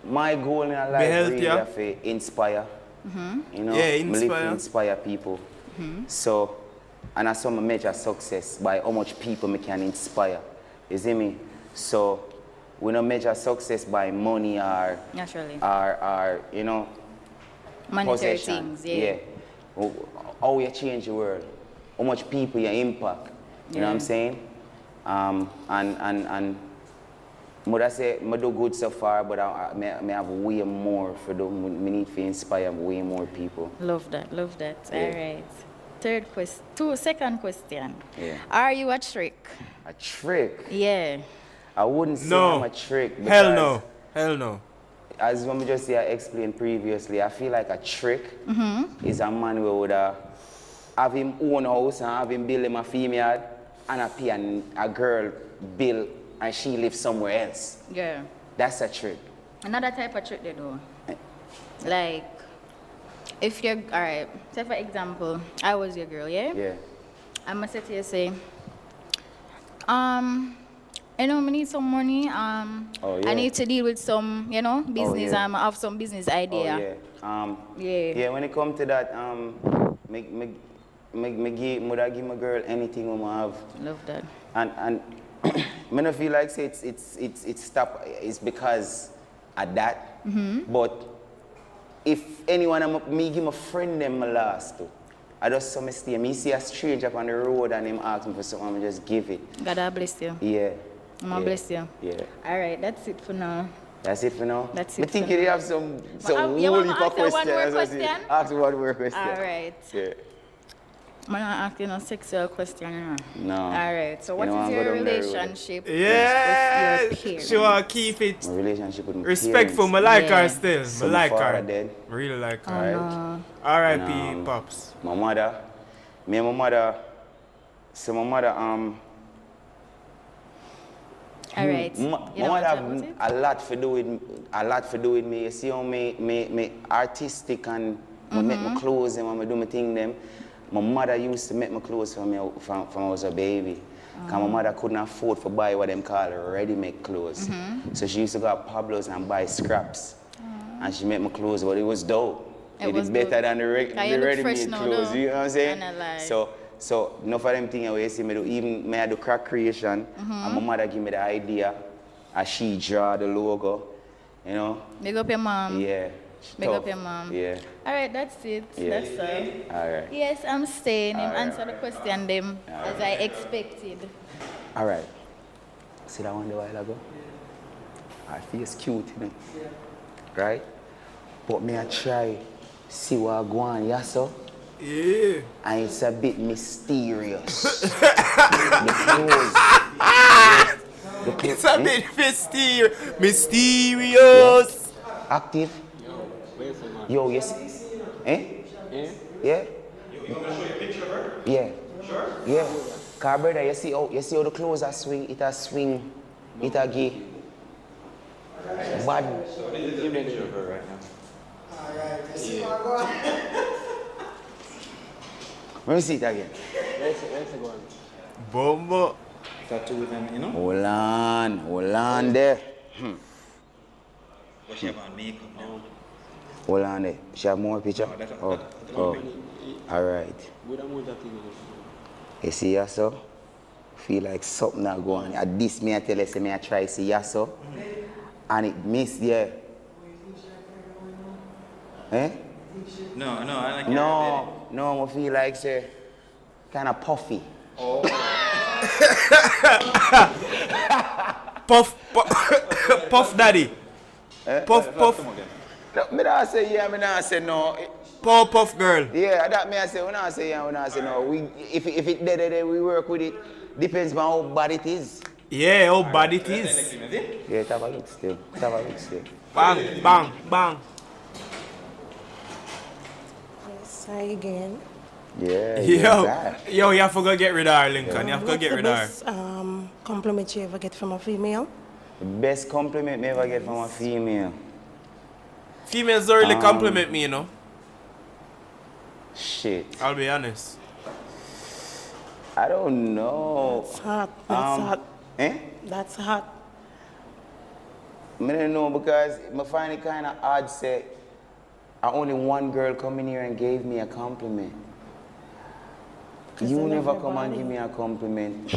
My goal in a life really is to inspire. You know, inspire people. So, and that's some major success by how much people me can inspire. You see me? So, we don't measure success by money or naturally or you know monetary possession. things. Yeah. how you change the world, how much people you impact. You know what I'm saying? And I say I do good so far, but I have way more for them. I need to inspire way more people. Love that. Yeah. All right. Second question. Yeah. Are you a trick? A trick? Yeah. I wouldn't say I'm a trick. Hell no. As when we just explained previously, I feel like a trick is a man who would have him own house and have him build him a female and a pay a girl bill and she lives somewhere else. Yeah. That's a trick. Another type of trick they do. Like, if you're, alright, say for example, I was your girl, yeah? Yeah. I'm gonna say to you, say, I need some money, I need to deal with some, business, I have some business idea. Yeah, when it comes to that, me give my girl anything we have. Love that. And I don't feel like say it's stop. It's because of that. But if anyone me give my friend them my last too, I just saw me stay. Me see a stranger on the road and him ask me for something, I just give it. God bless you. Yeah. God bless you. Yeah. All right, that's it for now. That's it for now. That's it. I think you have some you want woolly to ask one more question? Ask one more question. All right. Yeah. I'm not asking a sexual question. No. All right. So what is your relationship with your parents? She want to keep it my relationship with my respectful. parents. I like her still. So I like her. Dead. I really like her. Alright. R.I.P. Pops. My mother. Me and my mother. So my mother all right. My mother have a lot to do with me. You see how me artistic and I make my clothes and when I do my thing them. My mother used to make my clothes for me from I was a baby. Because my mother couldn't afford to buy what them call ready-made clothes. So she used to go to Pablo's and buy scraps. And she made my clothes, but it was dope. It was better than the ready-made clothes. You know what I'm saying? So enough of them things I see me do. Even me I do crack creation. And my mother give me the idea. And she draw the logo. You know? Big up your mom. Yeah. Big up your mom. Yeah. All right, that's it. Yeah. That's all. All right. Yes, I'm staying. All right. Answer the question them as I expected. All right. See that one a while ago? I feel cute, you know? Right? But me I try see what I go on, yeah, so? Yeah. And it's a bit mysterious. The clothes. It's a bit mysterious. Active? Yo, yes. Eh? Yeah? You want me to show you a picture of her? Yeah. Sure? Yeah. Cause brother, you see how the clothes are swing, it a swing, it a give. Bad. So this is a picture of her right now. Alright, see what go on. Let me see it again. Let's go on. Bombo. Tattoo with them, you know? Hold on there. But she have on makeup now. Hold on there. She have more picture? Oh. Alright. You see Yasso? Feel like something not going. At this me I tell you, say me I try to see Yasso. And it missed there. Eh? No, I like No, I feel like say kind of puffy. Oh. Puff daddy. Puff. No, me not say yeah, me not say no. Puff girl. Yeah, that me I say, we not say yeah, we not say no. If it dead, we work with it. Depends on how bad it is. Yeah, how bad it is. Yeah, have a look still. Bang. Yes, hi again. Yeah. Yo, you have to go get rid of her, Lincoln. You have to go get rid of her. What's the best compliment you ever get from a female? The best compliment me ever get from a female. Females don't really compliment me, you know. Shit. I'll be honest. I don't know. That's hot. Eh? That's hot. I don't know because I find it kind of odd say only one girl come in here and gave me a compliment. You never come and give me a compliment.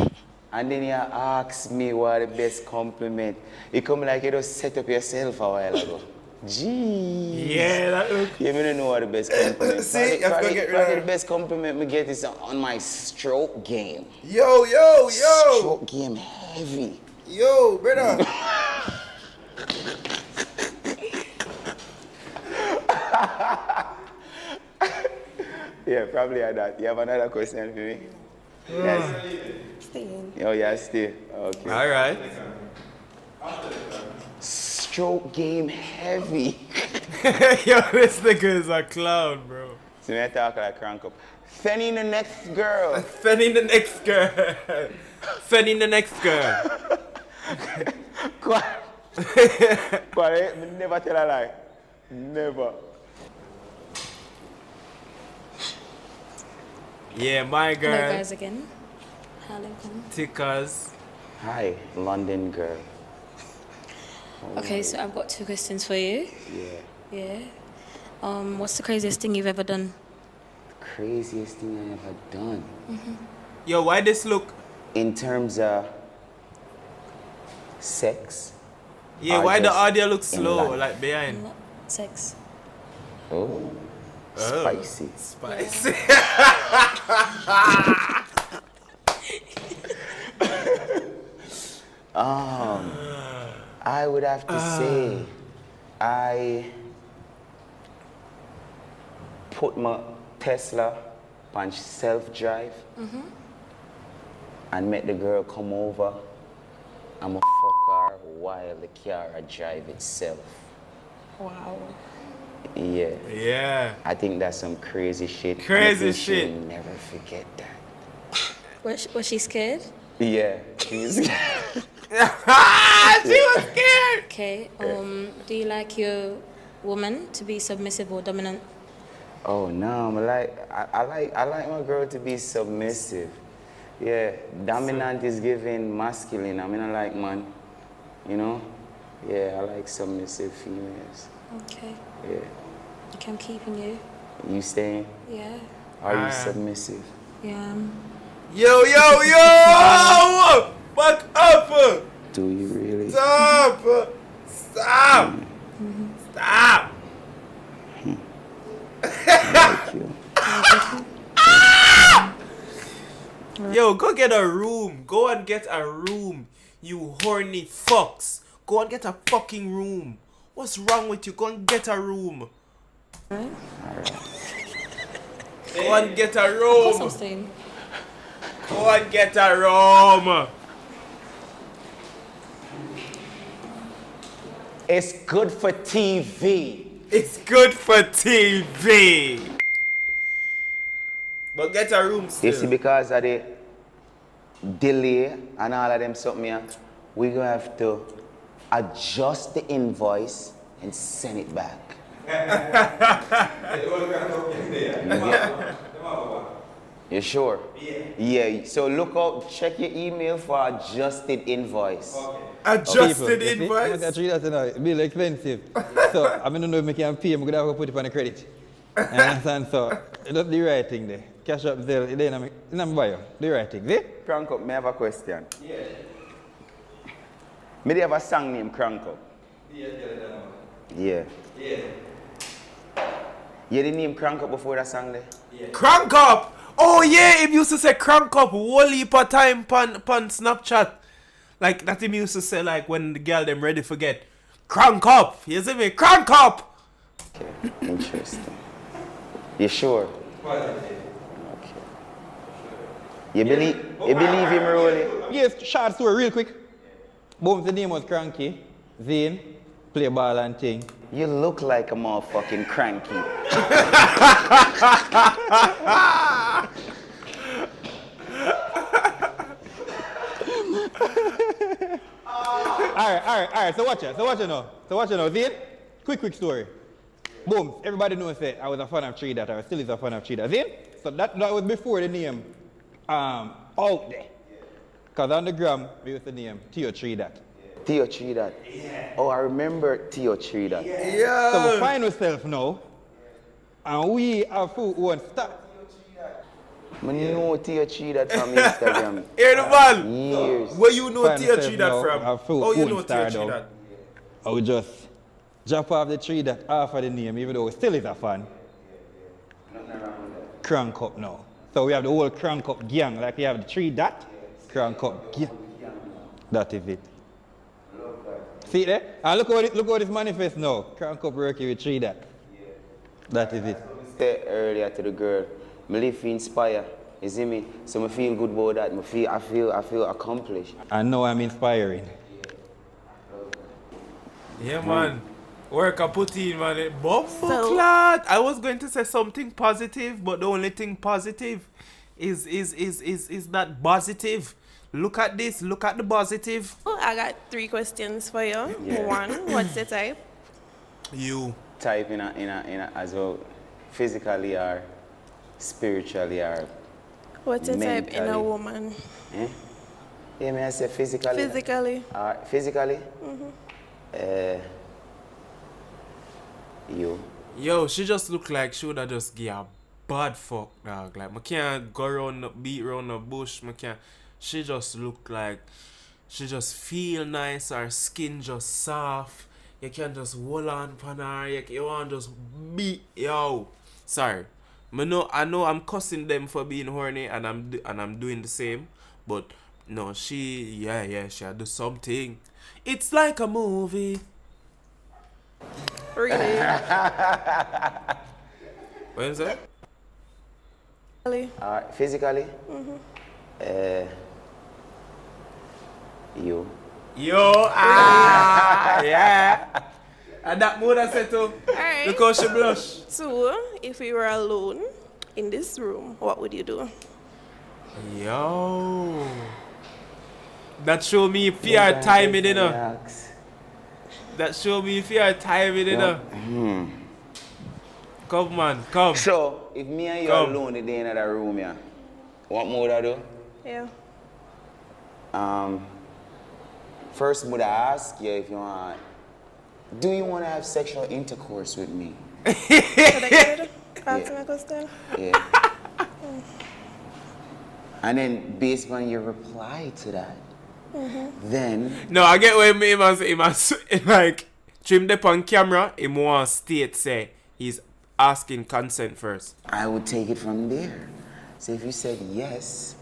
And then you ask me what the best compliment. You come like you just set up yourself a while ago. Jeez. Yeah, that look. You don't know what the best compliment. See, you have to get rid probably of the best compliment me get is on my stroke game. Yo. Stroke game heavy. Yo, brother. Yeah, probably like that. You have another question for me? Yes. Stay. Oh, yeah, stay. Okay. All right. Stroke game heavy. Yo, this nigga is a clown, bro. So me talk like crank up. Fenny the next girl. Fenny the next girl. Fenny the next girl. But me never tell a lie. Never. Yeah, my girl. Hello guys again. Hello again. Tickers. Hi, London girl. Okay, so I've got 2 questions for you. Yeah. Yeah. What's the craziest thing you've ever done? Craziest thing I ever done. Yo, why this look? In terms of sex. Yeah, or why the just audio looks in slow, life? like behind? Sex. Oh. Spicy. Spicy. I would have to say I put my Tesla on self-drive and make the girl come over. I'm a fuck her while the car drive itself. Wow. Yeah. Yeah. I think that's some crazy shit. Crazy and she'll shit. never forget that. Was she scared? Yeah. She's She was scared. Okay. Do you like your woman to be submissive or dominant? Oh no, I like my girl to be submissive. Yeah, dominant is giving masculine. I mean, I like man, you know. Yeah, I like submissive females. Okay. Yeah. Okay, I'm keeping you. You staying? Yeah. Are you submissive? Yeah. Yo! Back up! Do you really? Stop! Stop! Stop! Thank you. Yo, go get a room. Go and get a room. You horny fucks. Go and get a fucking room. What's wrong with you? Go and get a room. Alright. Go and get a Of course I'm room. staying. Go and get a room. It's good for TV. It's good for TV. But get a room still. You see, because of the delay and all of them something here, we're gonna have to adjust the invoice and send it back. You sure? Yeah. So look out, check your email for adjusted invoice. Adjusted invoice? I treat that, you know, bill expensive. So I don't know if I can pay, I'm gonna have to put it on the credit. You understand? So that's the right thing there. Cash up there, then I'm buy you. The right thing, see? Crank Up, may I have a question? Yeah. May they have a song named Crank Up? Yeah. You didn't name Crank Up before that song there? Crank up! Oh yeah, him used to say crank up whole heap of time pan Snapchat. Like that him used to say like when the girl them ready for get crank up. You see me? Crank up! Okay, interesting. You sure? Okay. You believe him, Rolly? Yes, short story, real quick. Boom, the name was Cranky. Zane, play ball and thing. You look like a motherfucking cranky. Alright, so watch it now. Zane, quick story. Boom, everybody knows that I was a fan of Tree That, I still is a fan of Tree That. Zane, so that was before the name out there. Because on the gram, we used to name Theo Tree That. Theo Tree That? Yeah. Oh, I remember Theo Tree That. Yeah. So we find ourselves now, and we have who want start. I know Theo Tree That from Instagram. Hear the man? Years. Where you know Find Theo ourselves Tree That now, from? have who Oh, you own know Theo start Tree now. That? I would just Drop off the tree that half of the name, even though it still is a fan. Crank up now. So we have the whole crank up gang, like we have the tree that, crank up gang. That is it. See there? And look how this manifest now. Crank up working with tree that. That is it. I said earlier to the girl, I live to inspire. You see me? So I feel good about that. I feel accomplished. And now I'm inspiring. Yeah, man. Work I put in, man. Clot. I was going to say something positive, but the only thing positive is not positive. Look at this. Look at the positive. Oh, I got 3 questions for you. Yeah. 1, what's the type? You. Type in a as well, physically or spiritually or What's the type in a mentally. woman? Eh? Yeah, may I say physically? Physically. Physically? You. Yo, she just look like she woulda just give a bad fuck, dog. Like, I can't go around, beat around the bush. I can't. She just look like she just feel nice. Her skin just soft. You can just hold on upon her. You want just beat. Yo, sorry. I know I'm cussing them for being horny, and I'm doing the same. But no, she she'll do something. It's like a movie. Really? What is that? Physically? You. Yo, yeah. And that mood I said too. Alright. Look how she blush. 2, if we were alone in this room, what would you do? Yo. That show me if you are timing, you know. That show me if you are timing, you know. Come, man, come. So, if me and you alone in the end of the room, yeah, what more would I do? Yeah. First, would I ask you if you want, do you want to have sexual intercourse with me? Should I ask my question? Yeah. And then, based on your reply to that, then... No, I get what he must like, trim them on camera, he want to state, say, he's asking consent first. I would take it from there. So if you said yes,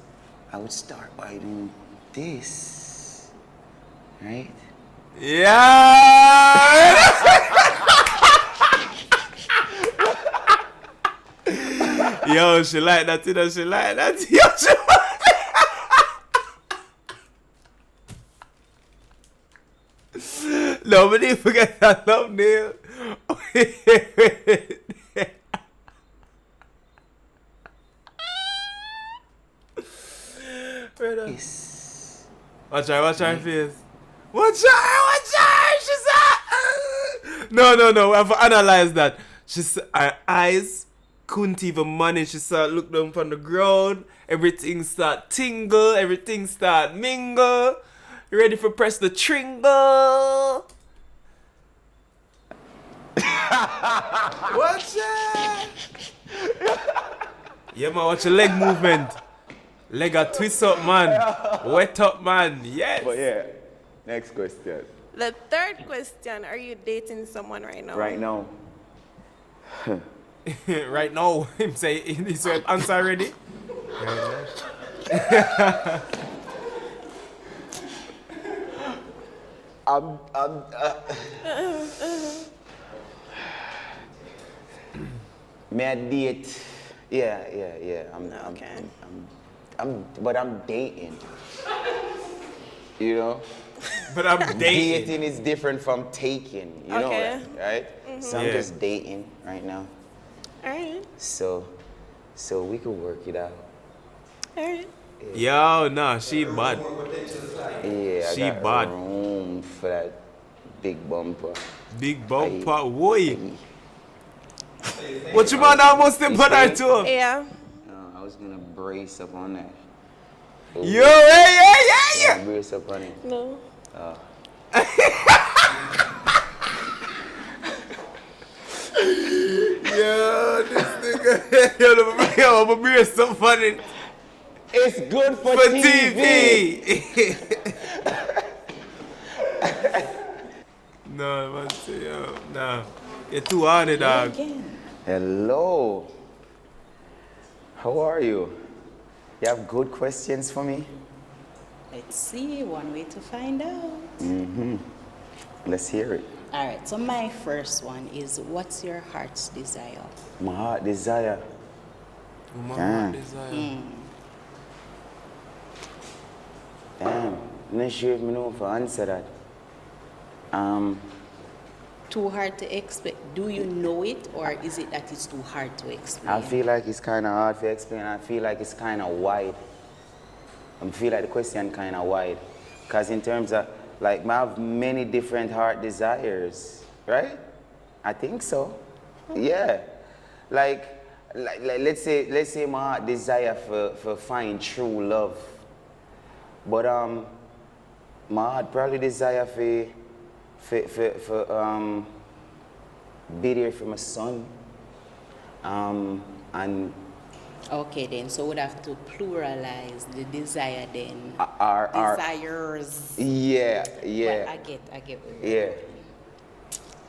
I would start by doing this, right? Yeah! Yo, she like that, you know, she like that. Yo, she Nobody forget that thumbnail. Watch her face. Watch her, she said. No, we have to analyze that. She said her eyes couldn't even manage. She started look down from the ground. Everything start tingle, everything start mingle. You ready for press the tringle? Watch it! Yeah, man, watch your leg movement. Leg a twist up, man. Wet up, man. Yes. But yeah, next question. The 3rd question, are you dating someone right now? Right now. Right now, him say, is your answer ready? May I date? Yeah. But I'm dating. You know? But I'm dating. Dating is different from taking. You know that, right? So I'm just dating right now. Alright. So we could work it out. Alright. Yo, nah, she bad. Yeah, She I got bad. room for that big bumper. Big bumper, boy. What you man almost in put her too? Yeah. No, I was gonna brace up on that. Yo, yeah. Brace up on it. No. Yo, this nigga. Yo, I'm gonna bring some funny. It's good for TV. No, man, nah. You're too on it, dog. Hello. How are you? You have good questions for me? Let's see, one way to find out. Mm-hmm. Let's hear it. All right, so my first one is, what's your heart's desire? My heart desire. My heart desire. Damn. I'm not sure if I know if I answer that. Too hard to explain. Do you know it, or is it that it's too hard to explain? I feel like it's kind of hard to explain. I feel like it's kind of wide. I feel like the question kind of wide. Because in terms of, like, I have many different heart desires, right? I think so. Yeah. Like let's say my heart desire for find true love. But my heart probably desire for be there for my son. And okay then, so we'd have to pluralize the desire then. Desires. Yeah. But I get where you're going.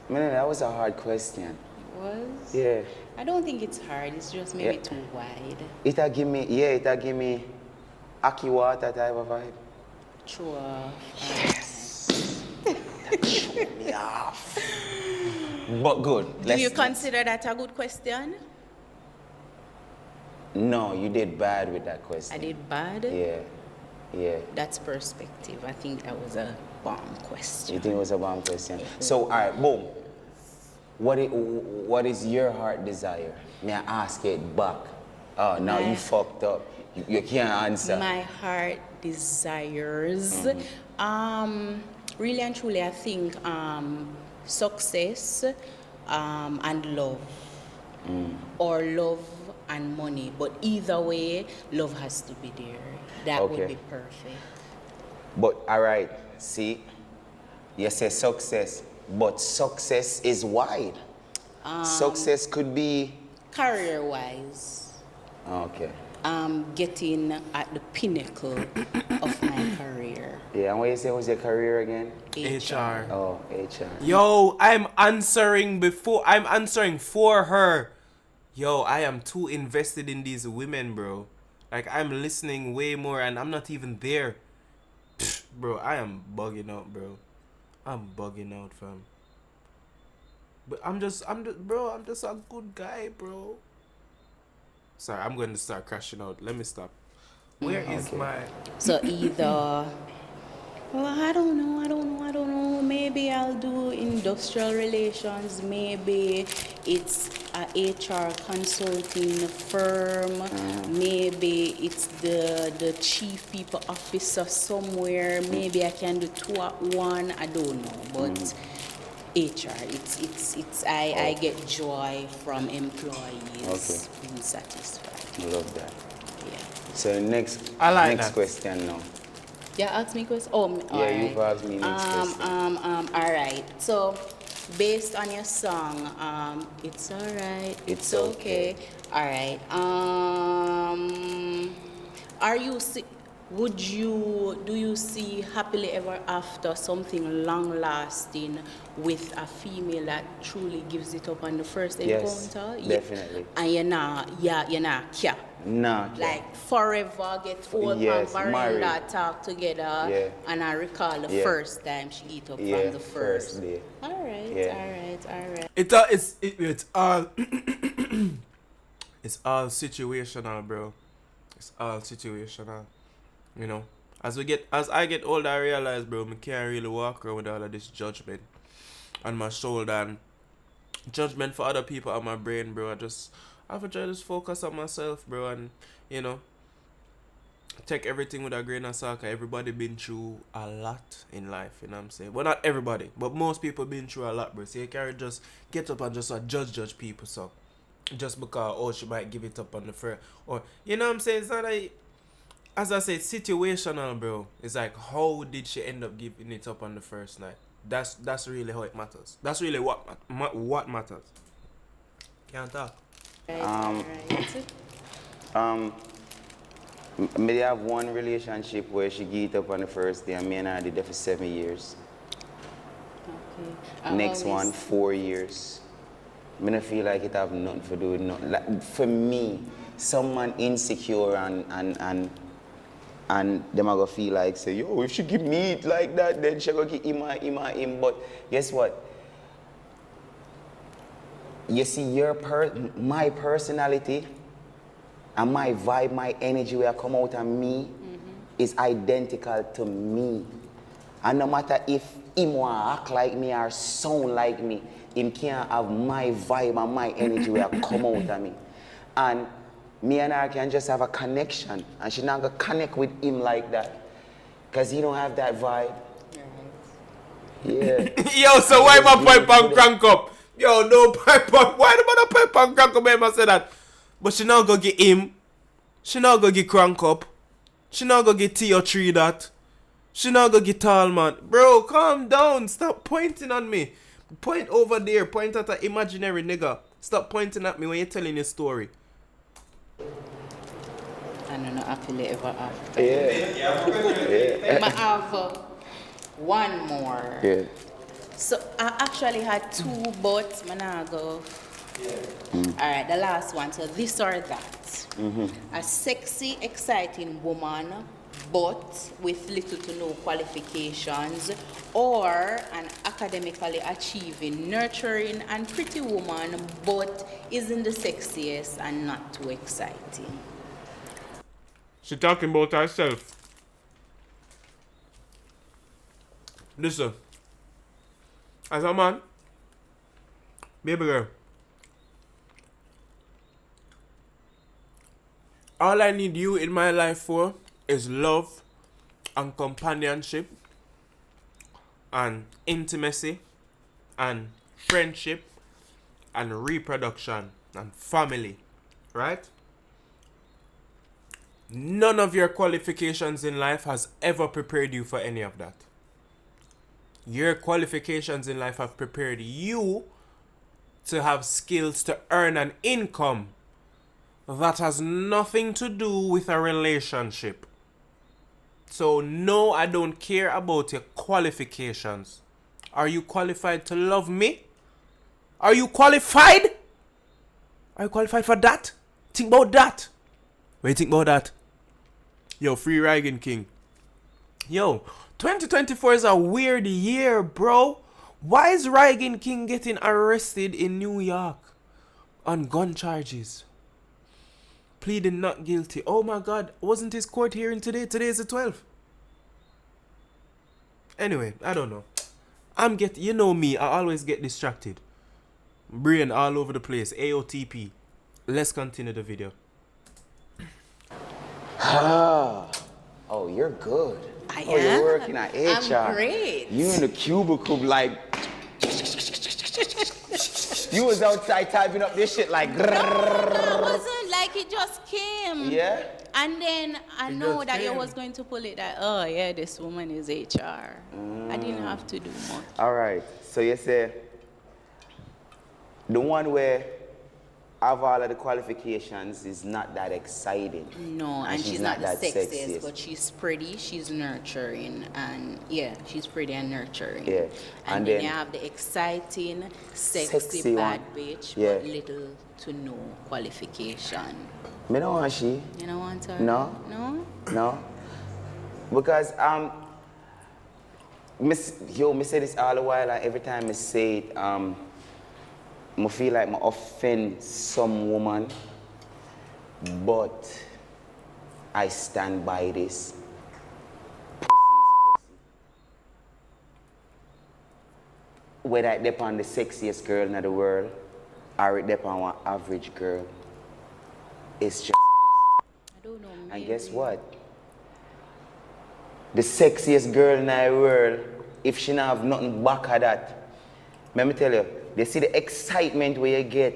Man, that was a hard question. It was? Yeah. I don't think it's hard, it's just maybe too wide. It'll give me Aki water type of vibe. Sure. Show me off. But good. Do you consider that a good question? No, you did bad with that question. I did bad? Yeah. That's perspective. I think that was a bomb question. You think it was a bomb question? So, all right, boom. What is your heart desire? May I ask it back? Oh, now you fucked up. You can't answer. My heart desires. Really and truly, I think success and love. Or love and money. But either way, love has to be there. That would be perfect. But, all right, see, you say success, but success is wide. Success could be... Career-wise. Okay. Getting at the pinnacle of my career. Yeah, and what you say was your career again? HR. Oh, HR. Yo, I'm answering for her. Yo, I am too invested in these women, bro. Like, I'm listening way more and I'm not even there. Pfft, bro, I am bugging out, bro. I'm bugging out, fam. But I'm just a good guy, bro. Sorry, I'm going to start crashing out. Let me stop. Where is my... So either... Well, I don't know. Maybe I'll do industrial relations. Maybe it's a HR consulting firm. Maybe it's the chief people officer somewhere. Maybe I can do 2 at 1. I don't know, but HR. I get joy from employees being satisfied. I love that. Yeah. So next question now. Yeah, ask me question. Oh, you've asked me next question. All right. So, based on your song, it's all right. It's okay. All right. Do you see happily ever after something long lasting with a female that truly gives it up on the first encounter? Yes, definitely. And you're not care. Nah. Like forever get old and veranda talk together and I recall the first time she eat up from the first day. Alright. It's all it's all situational, bro. It's all situational. You know, as I get older, I realize, bro, I can't really walk around with all of this judgment on my shoulder and judgment for other people on my brain, bro. I have to try to just focus on myself, bro, and, you know, take everything with a grain of salt. Everybody been through a lot in life, you know what I'm saying? Well, not everybody, but most people been through a lot, bro. So you can't just get up and just judge people, so just because, she might give it up on the first, or, you know what I'm saying? It's not like, as I said, situational, bro. It's like, how did she end up giving it up on the first night? That's really how it matters. That's really what matters. Can't talk. Maybe I have one relationship where she gave it up on the first day and me and I did that for 7 years. Next one, 4 years. I don't feel like it have nothing to do with nothing. Like, for me, someone insecure and them are gonna feel like say, yo, if she give me it like that, then she gonna give him. But guess what? You see, my personality and my vibe, my energy where I come out of me is identical to me. And no matter if him want act like me or sound like me, him can't have my vibe and my energy where I come out of me. And me and her can just have a connection, and she not gonna connect with him like that, cause he don't have that vibe. Yeah. Yo, so why my pipe and crank up? Yo, no pipe up. Why the mother pipe and crank up? I say that. But she not gonna get him. She not gonna get crank up. She not gonna get T or 3 that. She not gonna get tall man. Bro, calm down. Stop pointing on me. Point over there. Point at an imaginary nigga. Stop pointing at me when you're telling your story. I don't know, actually ever after. Yeah. I have one more. Yeah. So I actually had 2, but I'm not go. Alright, the last one. So this or that. A sexy, exciting woman, but with little to no qualifications, or an academically achieving, nurturing, and pretty woman, but isn't the sexiest and not too exciting. She talking about herself. Listen. As a man, baby girl, all I need you in my life for is love and companionship and intimacy and friendship and reproduction and family, right? None of your qualifications in life has ever prepared you for any of that. Your qualifications in life have prepared you to have skills to earn an income that has nothing to do with a relationship. So no, I don't care about your qualifications. Are you qualified to love me? Are you qualified? Are you qualified for that? Think about that. What do you think about that? Yo, free Rygin King. Yo, 2024 is a weird year, bro. Why is Rygin King getting arrested in New York on gun charges? Pleading not guilty. Oh my God, wasn't his court hearing today? Today is the 12th. Anyway, I don't know. You know me, I always get distracted. Brain all over the place. AOTP. Let's continue the video. Oh, you're good. I You're am. working at HR. I'm great. You in the cubicle like. You was outside typing up this shit like. No, it wasn't like it just came. Yeah. And then I It know just that you came. was going to pull it that, oh yeah, this woman is HR. I didn't have to do much. All right. So you say the one where have all of the qualifications is not that exciting. No, and she's not the sexiest, but she's pretty, she's nurturing, and yeah, she's pretty and nurturing. Yeah. And then you have the exciting, sexy bad one. bitch, Yeah. but little to no qualification. Me don't want she. You don't want her? No. No? No. Because me say this all the while, and every time I say it, I feel like I offend some woman, but I stand by this. Pussy is pussy. Whether it depend on the sexiest girl in the world, or it depend on one average girl, it's just. I don't know. And guess what? The sexiest girl in the world, if she not have nothing back of that, let me tell you, they see the excitement where you get,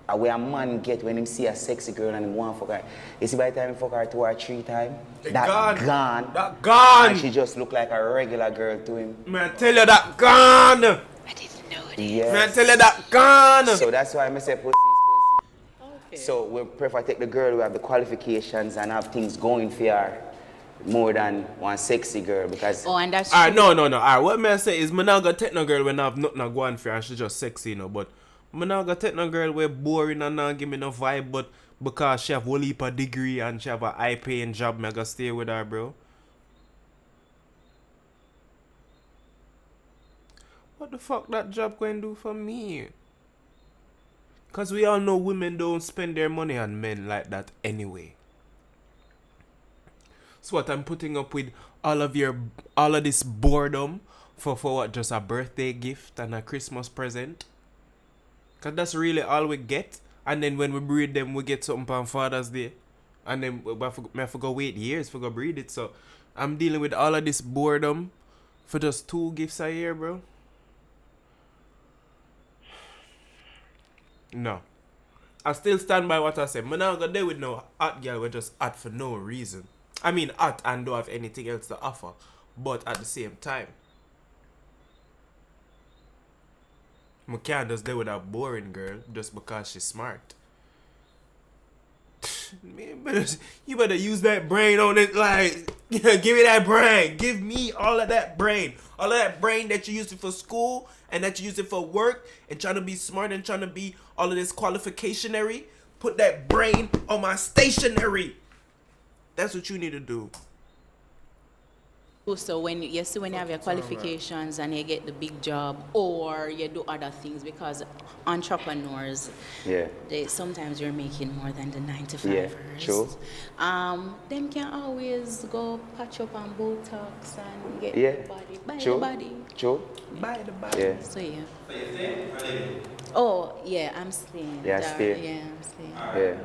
or where a man get when him see a sexy girl and he want to fuck her. You see by the time he fuck her 2 or 3 times, that gone. That gone. And she just look like a regular girl to him. Man, I tell you that gone. Yes. Man, I tell you that gone. So that's why I say pussy is pussy. Okay. So we prefer take the girl who have the qualifications and have things going for her. more than one sexy girl because. Oh, and that's Alright, no. Alright, what may I say is, me not gonna take no girl when I have nothing to go on for her and she just sexy, you know. But me not gonna take no girl where boring and not give me no vibe, but because she have whole heap of degree and she have a high paying job, me gonna stay with her, bro. What the fuck that job going to do for me? Because we all know women don't spend their money on men like that anyway. So what, I'm putting up with all of this boredom for what, just a birthday gift and a Christmas present? Because that's really all we get. And then when we breed them, we get something on Father's Day. And then we have to go wait years for go breed it. So I'm dealing with all of this boredom for just 2 gifts a year, bro. No. I still stand by what I said. I'm not gonna deal with no hot girl we just hot for no reason. I mean hot and don't have anything else to offer. But at the same time, I can't just deal with a boring girl just because she's smart. You better use that brain on it. Like, give me that brain. Give me all of that brain. All of that brain that you use it for school and that you use it for work and trying to be smart and trying to be all of this qualificationary. Put that brain on my stationery. That's what you need to do. So when you have your qualifications and you get the big job or you do other things, because entrepreneurs, sometimes you're making more than the 9 to 5ers. Yeah, true. Them can always go patch up on Botox and get the body, buy true. the body. True. Buy the body. Yeah. So yeah. Oh yeah, I'm staying. Yeah, stay. Yeah, I'm staying. Yeah.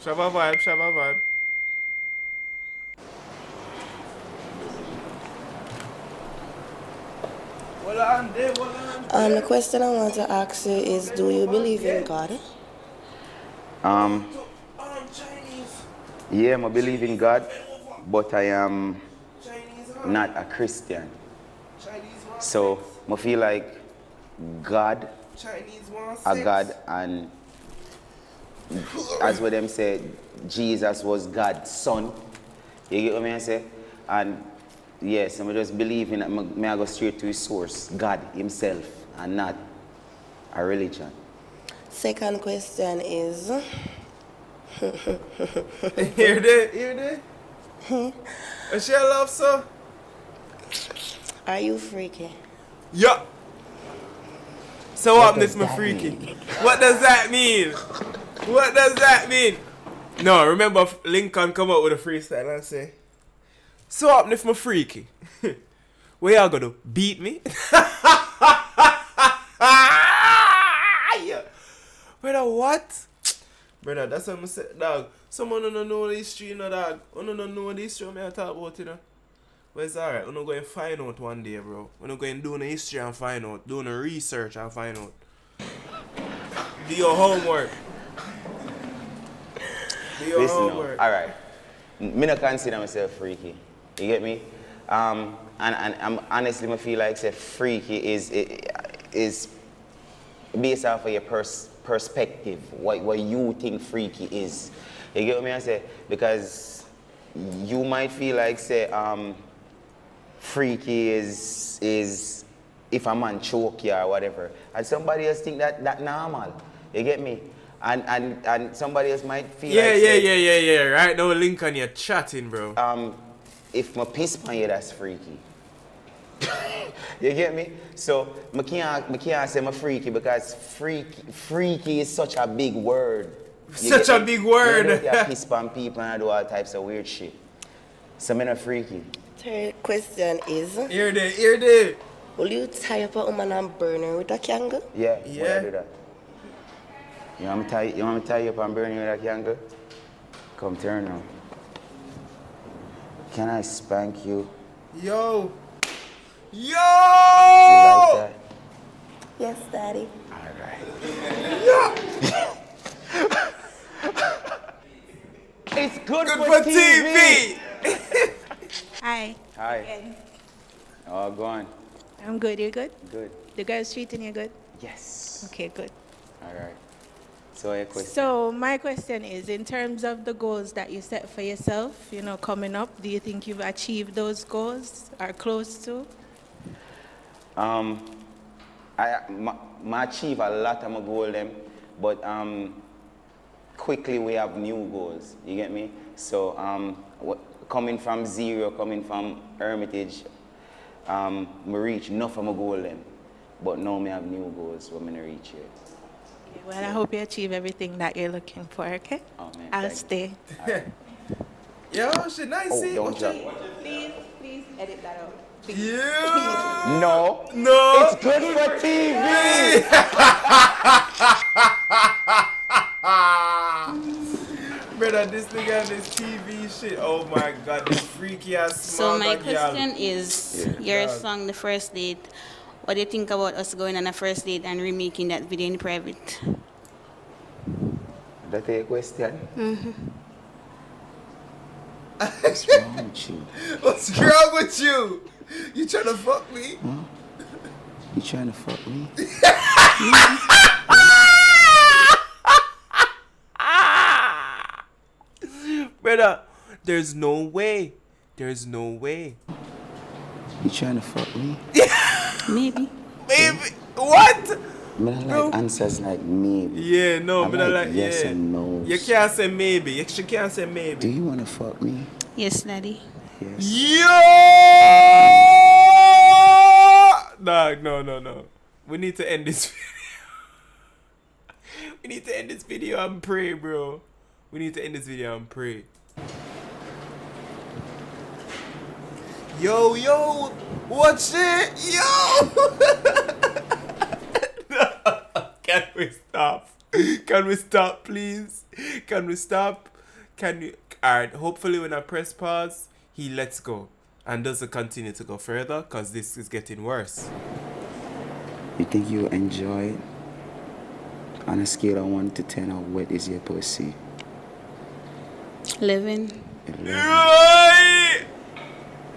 Shabba vibe. The question I want to ask you is, do you believe in God? Yeah, I believe in God, but I am not a Christian. So I feel like God, a God, and as what them say, Jesus was God's son. You get what I say? And yes, I just believe in it. I go straight to his source, God himself, and not a religion. Second question is... Hear that? What's your love, sir? Are you freaky? Yeah. So what if me freaky? What does that mean? What does that mean? No, remember Lincoln come up with a freestyle and say, so what if me freaky? Where y'all gonna do? Beat me? Brother, what? Brother, that's what I said, dog. Someone don't know the history, you know, dog. You don't know the history I talk about, you know. But it's alright, we're not going to find out one day, bro. We're not going to do the history and find out. Do the research and find out. Do your homework. Do your homework. Alright. Me not consider myself freaky. You get me? And I'm honestly, I feel like say freaky is based off of your perspective, what you think freaky is. You get what I say? Because you might feel like say freaky is if a man choke you or whatever, and somebody else think that normal. You get me? And somebody else might feel yeah. Right now, Lincoln, you're chatting, bro. If my piss on you, that's freaky. You get me? So I can't say I'm freaky because freaky is such a big word. Such a big word. You piss on people and I do all types of weird shit. So I'm not freaky. Third question is... Hear that. Will you tie up a woman and burn her with a candle? Yeah. Will I do that? You want me to tie you up and burn you with a candle? Come turn now. Can I spank you? Yo! You like that? Yes, Daddy. It's good for TV. Hi. Hi. Again. Oh, go on. I'm good. You good? Good. The girl's treating you good? Yes. Okay, good. All right. So your question. So my question is, in terms of the goals that you set for yourself, you know, coming up, do you think you've achieved those goals or close to? I achieve a lot of my goals them, but quickly we have new goals. You get me? So coming from zero, coming from Hermitage, me reach enough of my goal them, but now me have new goals what me not reach yet. Well, I hope you achieve everything that you're looking for, okay? Oh, man, I'll stay. Yo, shit, nice. Oh, don't drop. Please edit that out. Yeah. No. No. It's good for TV. Brother, this nigga and this TV shit. Oh my god, this freaky ass So my girl. question is, your song, The First Date, what do you think about us going on a first date and remaking that video in private? That's a question. Mm-hmm. What's wrong with you? What's wrong with you? You trying to fuck me? Huh? You trying to fuck me? Brother, there's no way. There's no way. You trying to fuck me? Maybe. Maybe. What? I like answers like maybe. Yeah, no, I but I like like yes yeah. and no. You can't say maybe. You can't say maybe. Do you want to fuck me? Yes, Daddy. Yes. Yo! Dog, no. We need to end this video. We need to end this video and pray, bro. We need to end this video and pray. Yo, watch it! Yo! Can we stop? Can we stop, please? Can we stop? Can you? Alright, hopefully when I press pause, he lets go and doesn't continue to go further because this is getting worse. You think you enjoy it? On a scale of 1 to 10, how wet is your pussy? 11. 11. Yo!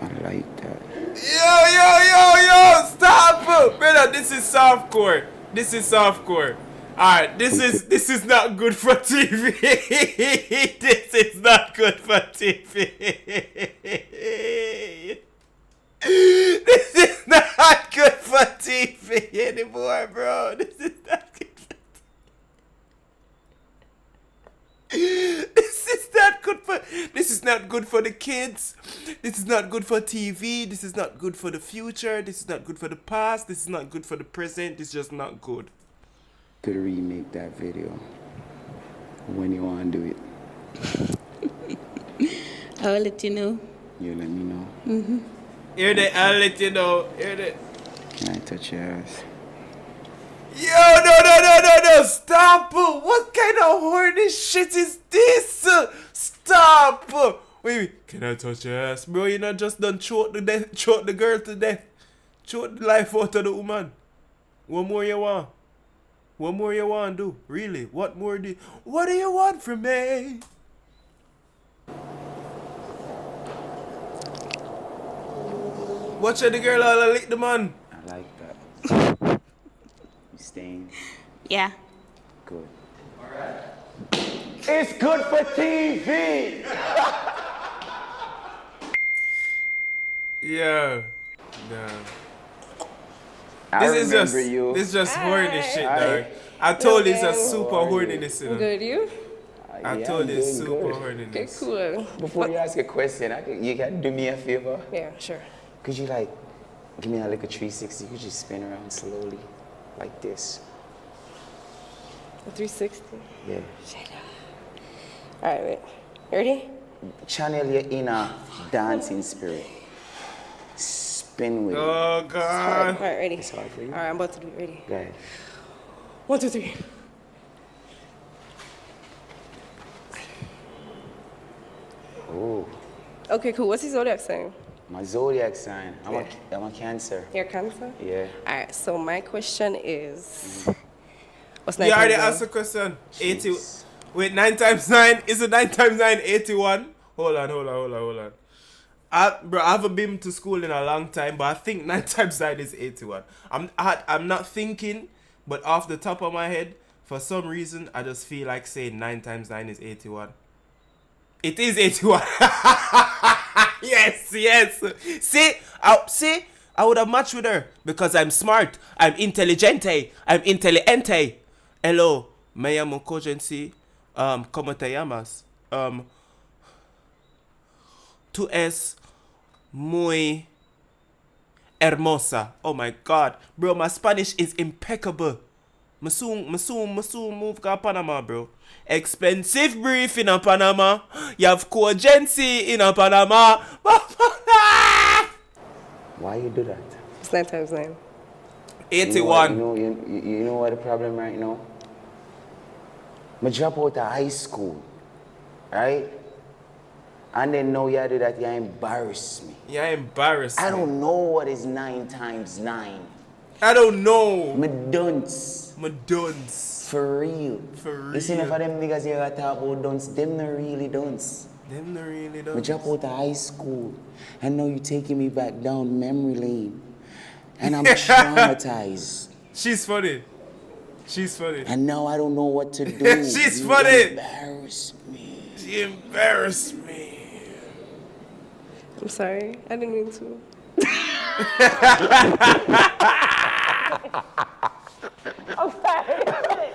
I like that. Yo! Stop! Brother, this is softcore. This is softcore. Alright, this is not good for TV. This is not good for TV. This is not good for TV anymore, bro. This is not good for TV. This is not good for the kids. This is not good for TV. This is not good for the future. This is not good for the past. This is not good for the present. This is just not good. Could remake that video when you want to do it. I'll let you know. You let me know. Mm-hmm. Hear that? I'll let you know. Hear that? Can I touch your ass? Yo, no. Stop. What kind of horny shit is this? Stop. Wait. Can I touch your ass? Bro, you not just done choke the girl to death. Choke the life out of the woman. What more you want? What more you want to do? Really? What do you want from me? Watch the girl all lick the man. I like that. You staying? Yeah. Good. Alright. It's good for TV! Yeah. This is just horny shit, dog. I told you it's a super horniness, you know. Good, you? I told you it's super horniness. Okay, cool. Before you ask a question, you can do me a favor? Yeah, sure. Could you give me a 360? Could you spin around slowly, like this? A 360? Yeah. All right, wait. You ready? Channel your inner dancing spirit. Spin with it. Oh, God. All right, ready? It's hard for you? All right, I'm about to do it. Ready? Go ahead. 1, 2, 3. Oh. Okay, cool. What's your zodiac sign? My zodiac sign. I'm a Cancer. You're Cancer? Yeah. All right, so my question is... What's You 9 already times asked the question. 80. Wait, 9 times 9? Is it 9 times 9 81? Hold on. I haven't been to school in a long time, but I think 9 times 9 is 81. I'm not thinking, but off the top of my head, For some reason, I just feel like saying 9 times 9 is 81. It is 81. Yes. See, I would have matched with her because I'm smart. I'm intelligente. I'm intelligente. Hello, me llamo kogency. ¿Cómo te llamas? Tú es muy hermosa. Oh my God, bro, my Spanish is impeccable. Me soon move to Panama, bro. Expensive brief in a Panama. You have kogency in a Panama. Why you do that? It's 9 times 9. 81. You know what the problem right now? I drop out of high school, right? And then now you do that, you embarrass me. You embarrass me. I don't know what is 9 times 9. I don't know. Me dunce. For real. You see enough of them niggas here that talk about dunce, them not really dunce. I drop out of high school, and now you taking me back down memory lane. And I'm traumatized. She's funny. And now I don't know what to do. She's You funny. Embarrass me. She embarrassed me. I'm sorry. I didn't mean to. I'm sorry.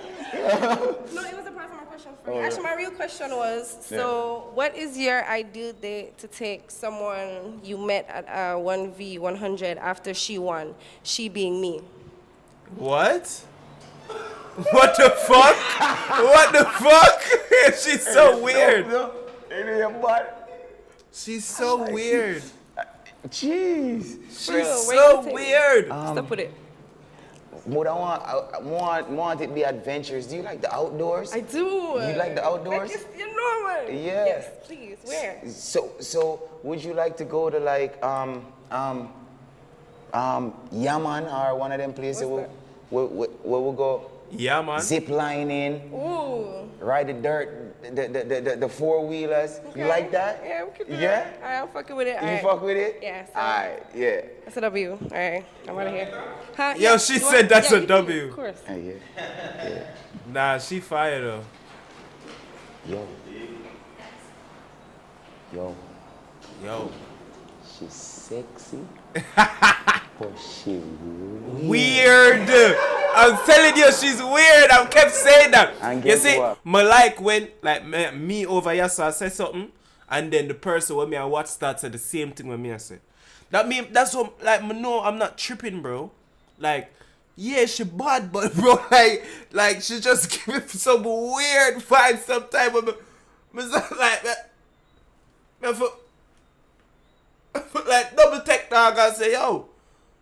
No, it was a part of my question for you. Actually, my real question was, so what is your ideal date to take someone you met at 1v100 after she won, she being me? What? What the fuck? What the fuck? She's so weird. She's so weird. Jeez. She's so weird. Stop with it. But I want it to be adventures. Do you like the outdoors? I do. You like the outdoors? You know what? Yeah. Yes, please. Where? So would you like to go to like Yaman or one of them places where we'll go? Yaman. Zip lining. Ooh. Ride the dirt, the four-wheelers. Okay. You like that? Yeah, we could do Yeah? that. All right, I'm fucking with it. You fuck with it? Yeah. So Alright, yeah. that's a W. All right, I'm out of here. Huh? Yo, she said that's a W. Of course. Yeah. Nah, she fired though. Yo. She's sexy. But she Weird. I'm telling you, she's weird. I kept saying that. And You guess see, what? me like when like me over here so I say something, and then the person when me I watch starts at the same thing when me I say. That's what like me know I'm not tripping, bro. Like, yeah, she bad, but bro, like she just giving some weird vibes sometimes. Me like like double take dog and say, yo,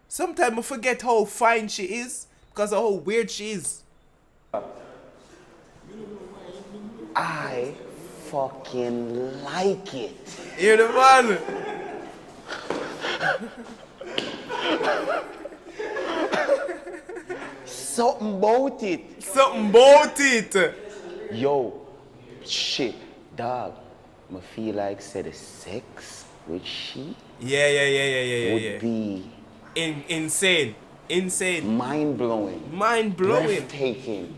sometimes I forget how fine she is because of how weird she is. I fucking like it. You're the man. Something about it. Something about it. Yo, shit, dog. I feel like say the sex with she Yeah. would be insane. mind-blowing.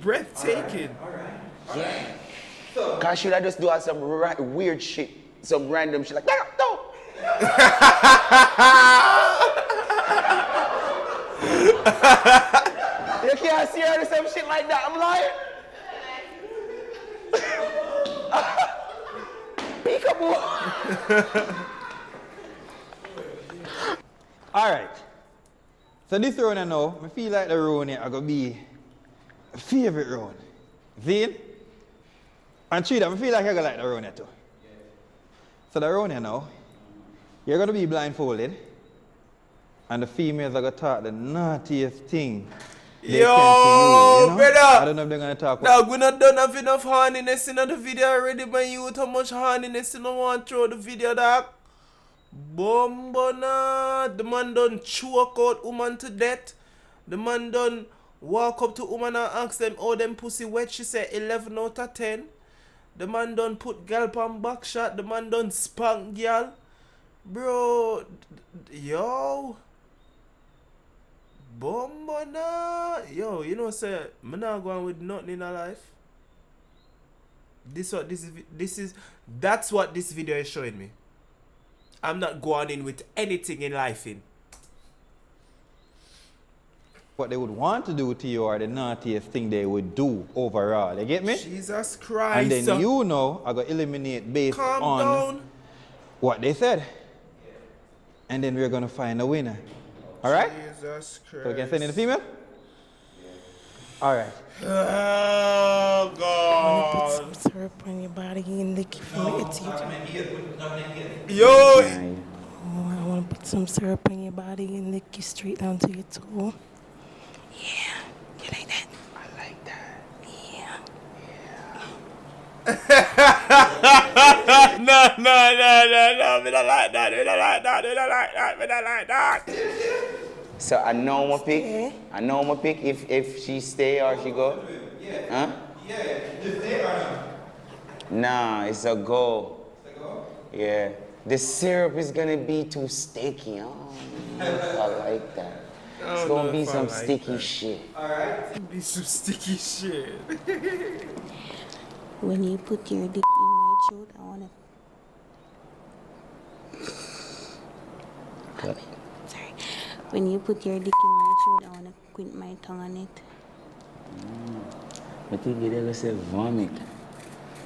Breathtaking. Yeah. Cause should I just do some weird shit, some random shit like no. You can't see her do some shit like that. I'm lying. Peekaboo. All right. So this round I know, I feel like the round here are gonna be a favorite round. Zane? And Trina, I feel like you're gonna like the round here too. So the round here now, you're gonna be blindfolded, and the females are gonna talk the naughtiest thing. They can to you know? Brother! I don't know if they're gonna talk. Dog, we not done have enough horniness in the video already, man. You how much horniness you don't want to throw the video, dog? Bombona, the man done choke out woman to death. The man done walk up to woman and ask them, oh, them pussy wet. She said 11 out of 10. The man done put gal on back shot. The man done spank gal. Bro, yo. Bomba nah. Yo, you know, say, I'm not going with nothing in our life. That's what this video is showing me. I'm not going in with anything in life in. What they would want to do to you or the naughtiest thing they would do overall. You get me? Jesus Christ. And then you know, I got eliminate based on what they said. And then we're going to find a winner. All right? Jesus Christ. So we can send in the female? All right. Oh, God. Put some syrup on your body and lick it from your teeth. Yo! Oh, I want to put some syrup on your body and lick you straight down to your toe. Yeah. You like that? I like that. Yeah. No. We don't like that. So I know my pick. I know my pick if she stay or she go. Huh? Yeah, just stay or no? Nah, it's a go. It's a go? Yeah. The syrup is gonna be too sticky. Oh, I like that. It's gonna be some sticky shit. Alright. Be some sticky shit. When you put your dick in my throat, I wanna. Sorry. When you put your dick in my throat, I wanna quint my tongue on it. I think you ever said vomit.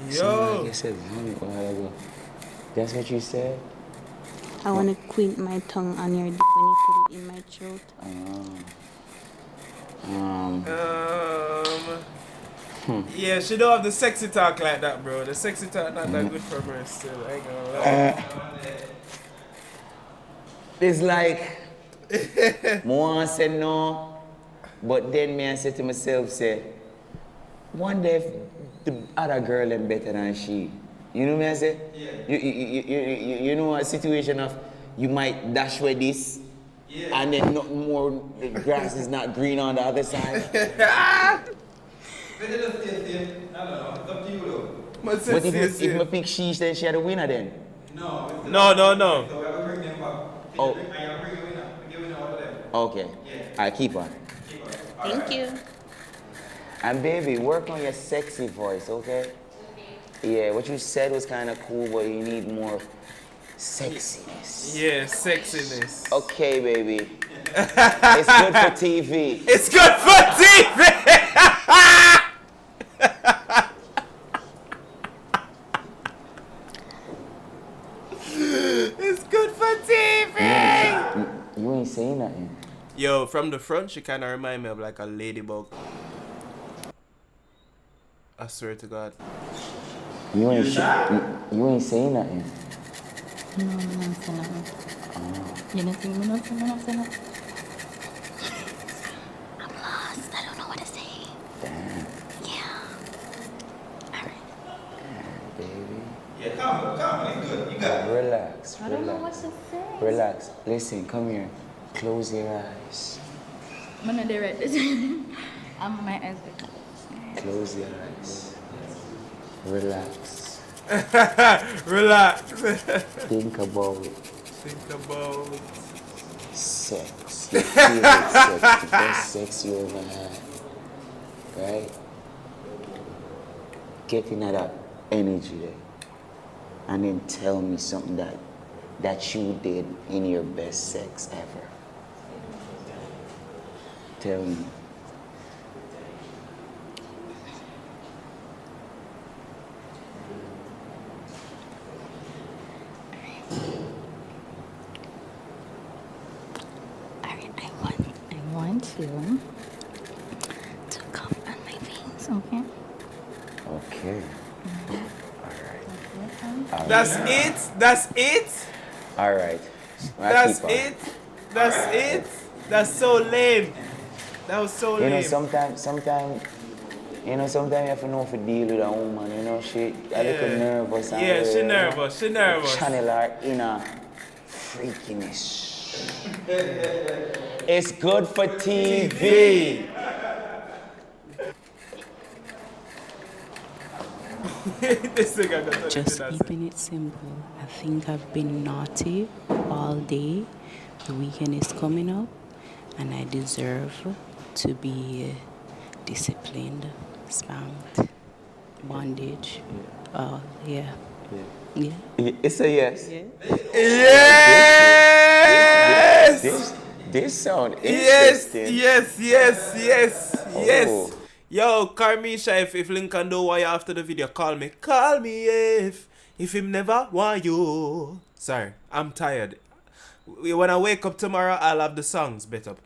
Yo. You said vomit a while ago. That's what you said? I wanna quint my tongue on your dick when you put it in my throat. Yeah, she don't have the sexy talk like that, bro. The sexy talk not that good for her still. I ain't gonna lie. It's like, I say no, but then me I say to myself, say, wonder if the other girl is better than she. You know what I say? Yeah. You know a situation of you might dash with this, and then nothing more, the grass is not green on the other side. I don't know. It's up to you though. But if I pick she, then she had a winner then? No. No. So I will bring them back. Oh. I will bring a winner. I give a winner all of them. Okay. Yeah. I keep on. Thank you. And baby, work on your sexy voice, okay? Yeah, what you said was kind of cool, but you need more sexiness. Yeah, sexiness. Okay, baby. It's good for TV. It's good for TV! It's good for TV! You ain't saying nothing. Yo, from the front, she kind of remind me of like a ladybug. I swear to God. You ain't saying nothing. No, I'm not saying nothing. You don't think I'm not saying nothing? I'm lost. I don't know what to say. Damn. Yeah. Alright. Baby. Yeah, come on. It's good. You got it. Relax. I don't know what to say. Relax. Listen, come here. Close your eyes. I'm not there at this. I'm my eyes. Close your eyes. Relax. Relax. Think about sex. Your favorite sex. The best sex you ever had. Right? Get in that energy there. And then tell me something that you did in your best sex ever. Tell me. I want you to come on my veins, okay? Okay. Alright. That's it? Alright. That's it? That's so lame. That was so lame. You know, sometimes you have to know if to deal with a woman, you know, she a little nervous. And yeah, she nervous. Channel her inner freakiness. It's good for TV. Just keeping it simple. I think I've been naughty all day. The weekend is coming up. and I deserve to be disciplined, spanked, bondage. Yeah. It's a yes. Yes! This sound interesting. Yes. Oh. Yo, Carmisha, if Lincoln don't want you after the video, call me. Call me if him never want you. Sorry, I'm tired. When I wake up tomorrow, I'll have the songs bet up.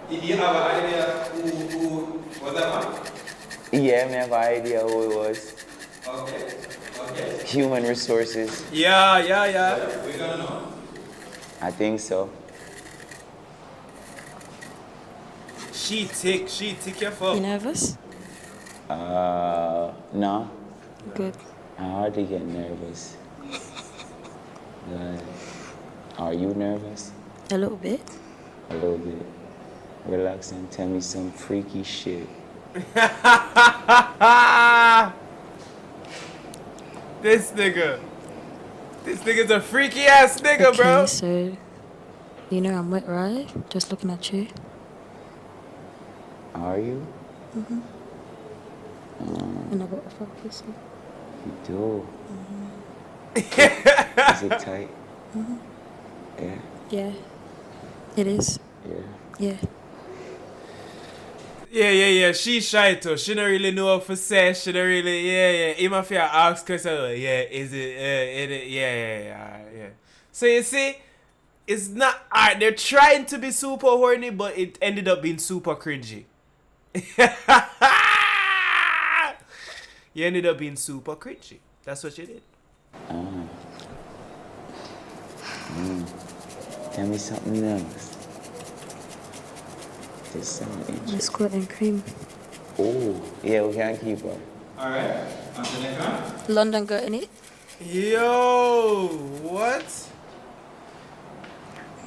Do you have an idea who was that one? Yeah, I have an idea who it was. Okay. Human resources. Yeah. We're gonna know. I think so. She tick your phone. You nervous? No. Good. I hardly get nervous. Are you nervous? A little bit. A little bit. Relax and tell me some freaky shit. This nigga's a freaky ass nigga, Okay, bro. so you know I'm wet, right? Just looking at you. Are you? Mm-hmm. And I got a focus. You do. Mm-hmm. Is it tight? Mm-hmm. Yeah. Yeah. It is. Yeah. Yeah. She shy too. She don't really know what to say. She don't really, Even if you ask her, is it, yeah. So you see, it's not art. They're trying to be super horny, but it ended up being super cringy. You ended up being super cringy. That's what you did. Tell me something else. This sounds interesting. Biscuit and cream. Oh, yeah, we can keep her. Alright, on to the next one. London got in it. Yo, what?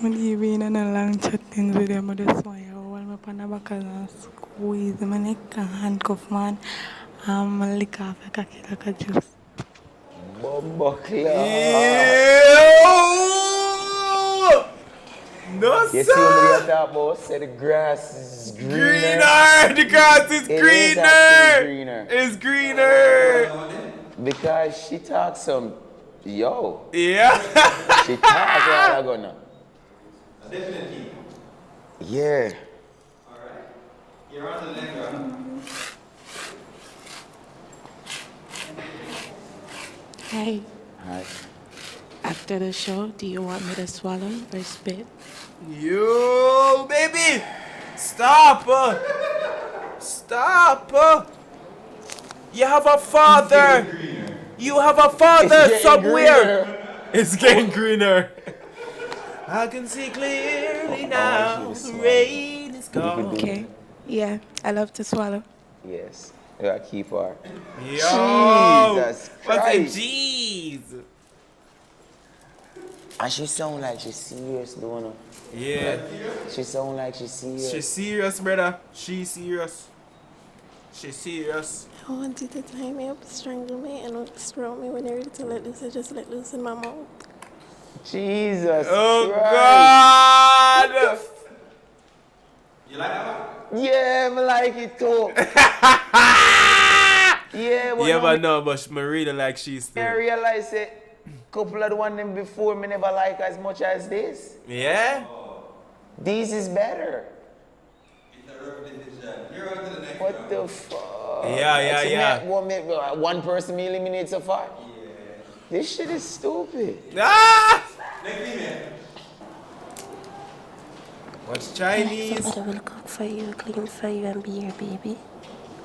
I'm leaving in a long chatting with them. I just want you all my pana back and squeeze my neck and handcuff man. Lick off a cocky like a juice. Bumbleclaw. No, you sir. see what we talk about? Say the grass is greener. The grass is greener. Is actually greener. It's greener. Because she talks some, yo. Yeah. She talks like ago now. Definitely. Yeah. Alright. You're on to the next one. Hi. Hi. After the show, do you want me to swallow or spit? Yo, baby. Stop. You have a father. You have a father somewhere. It's getting greener. I can see clearly now. The rain is gone. Okay. Yeah, I love to swallow. Yes. You gotta keep her. Yo. Jesus What's Christ. that? Jeez. And she sound like she's serious, don't know? Yeah. Like, she sound like she's serious. She's serious, brother. She's serious. I want you to tie me up, strangle me, and throw me when you're ready to let loose. I just let loose in my mouth. Jesus Oh, Christ. God. You like that one? Yeah, I like it too. Yeah, but no, but I really like she's I still. realize it. Couple of the one them before me never like as much as this. Yeah? This is better. You're on to the next What the fuck? Yeah. One person me eliminates a fight. Yeah. This shit is stupid. Ah! Next female. What's Chinese? Somebody will cook for you, clean for you, and be your baby,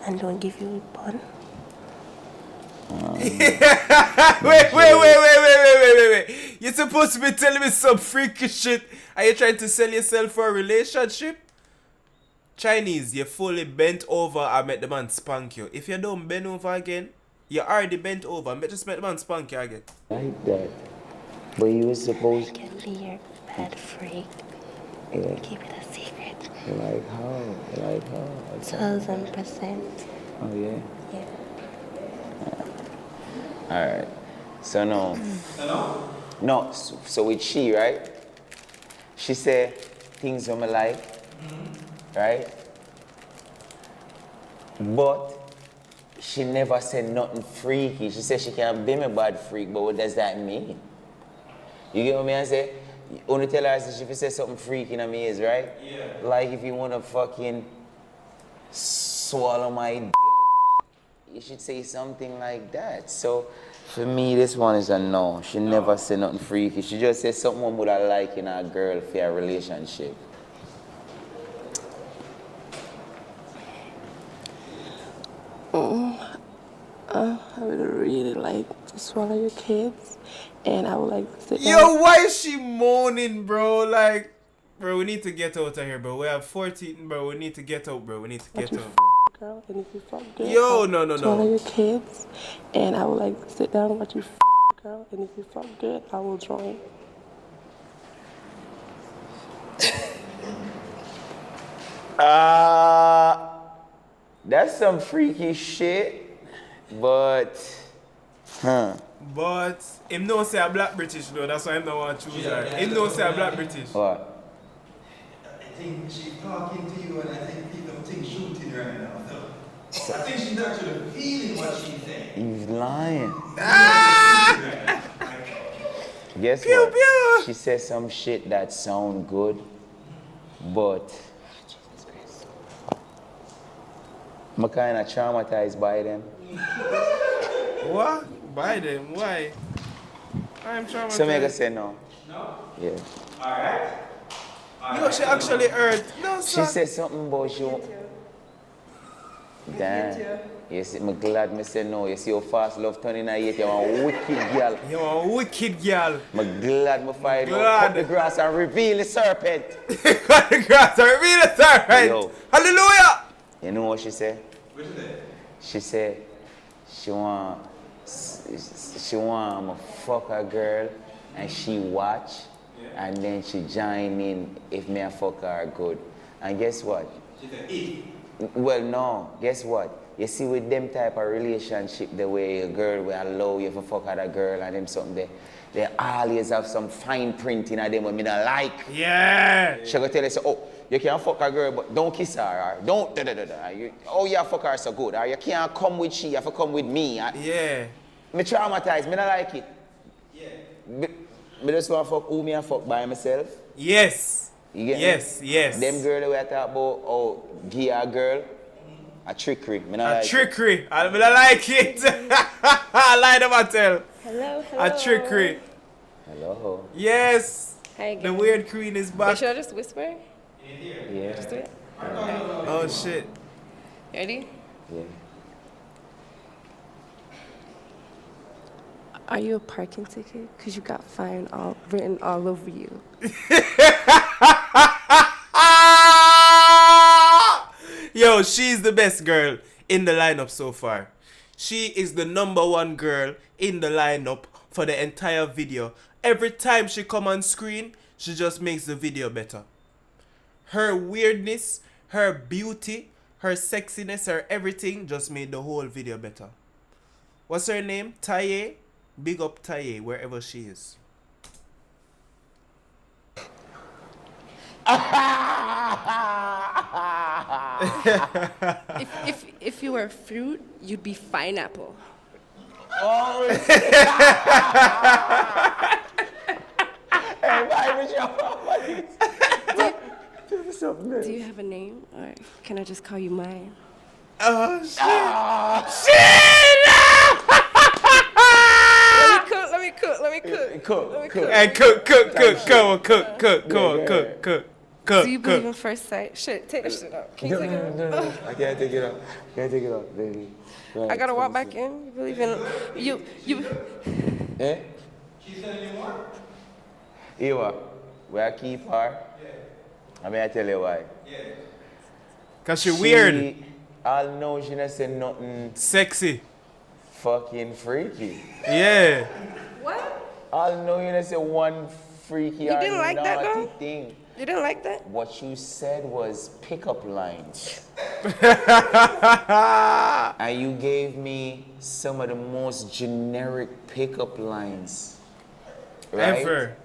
and don't give you a bun. Wait. You're supposed to be telling me some freaky shit. Are you trying to sell yourself for a relationship? Chinese, you fully bent over. I met the man spank you. If you don't bend over again, you already bent over. I just met the man spank you again. Like that. But you were supposed I can be your bad freak. Yeah. Keep it a secret. Like how? 1000%. Oh yeah? Yeah. Alright. So no. No, so with she, right? She said, things I'm like, right? But she never said nothing freaky. She said she can't be my bad freak, but what does that mean? You get what I say? Only tell her if she says something freaky in me is, right? Yeah. Like if you wanna fucking swallow my d, you should say something like that. So for me, this one is a no. She never said nothing freaky. She just said something one would I like in a girl for a relationship. I would really like to swallow your kids, and I would like to sit down. Yo, why is she moaning, bro? Like, bro, we need to get out of here, bro. We have 14, bro. We need to get out, bro. We need to get out, bro. Girl, and if you fuck good, Yo, I'll no. swallow your kids, and I would like to sit down and watch you girl, and if you fuck good, I will join. That's some freaky shit, but, But him don't say a black British though, that's why him don't want to choose her. Him don't say a black British. What? I think she's talking to you, and I think people think shooting right now. So I think she's actually feeling what she's saying. He's lying. Ah! Guess pew, what? Pew. She said some shit that sound good, but I'm kind of traumatized by them. What? By them? Why? I'm traumatized. So Mega said no. No? Yeah. Alright. Yo, she actually heard. No, sir. She said something about you. Damn. Yes, I'm glad I said no. You see how fast love turning a yet. You're a wicked girl. You're a wicked girl. I'm glad I find out. Cut the grass and reveal the serpent. Cut the grass and reveal the serpent. Yo. Hallelujah. You know what she said? What is it? She said she want me fuck a girl and she watch and then she join in if me a fuck her good. And guess what? She said eat. Well, no. Guess what? You see with them type of relationship, the way a girl will allow you to fuck other girl and them something, they always have some fine print in them what me not like. Yeah. She go tell you, say, oh, you can't fuck a girl, but don't kiss her, or don't da-da-da-da. Oh, you fuck her so good, or you can't come with she, you have to come with me. Yeah. Me traumatized, me not like it. Yeah. Me just want to fuck who me and fuck by myself. Yes. You get yes, me? Yes. Them girl that we talk about, oh, give a girl a trickery. Me not like trickery. It. I like it. I like them I tell. Hello. A trickery. Hello. Yes. Hi, the weird queen is back. Should I just whisper? Yeah. Just do it. Oh shit. Ready? Yeah. Are you a parking ticket? Because you got fine written all over you. Yo, she's the best girl in the lineup so far. She is the #1 girl in the lineup for the entire video. Every time she come on screen, she just makes the video better. Her weirdness, her beauty, her sexiness, her everything just made the whole video better. What's her name? Taye? Big up Taye, wherever she is. if you were fruit, you'd be pineapple. Oh, Do you have a name, or can I just call you mine? Oh shit! Let me cook. Cook. Do you believe in first sight? Shit, take this shit out. Can you take it out? No. I can't take it out. Baby. I gotta walk back in. You believe in you? Eh? She said anymore? Eva, where I keep her? I mean, I tell you why. Yeah. Cause she weird. I know she not say nothing sexy. Fucking freaky. Yeah. What? I know you not say one freaky You didn't or like that, naughty though? thing. You didn't like that? What you said was pickup lines. And you gave me some of the most generic pickup lines. Right? Ever.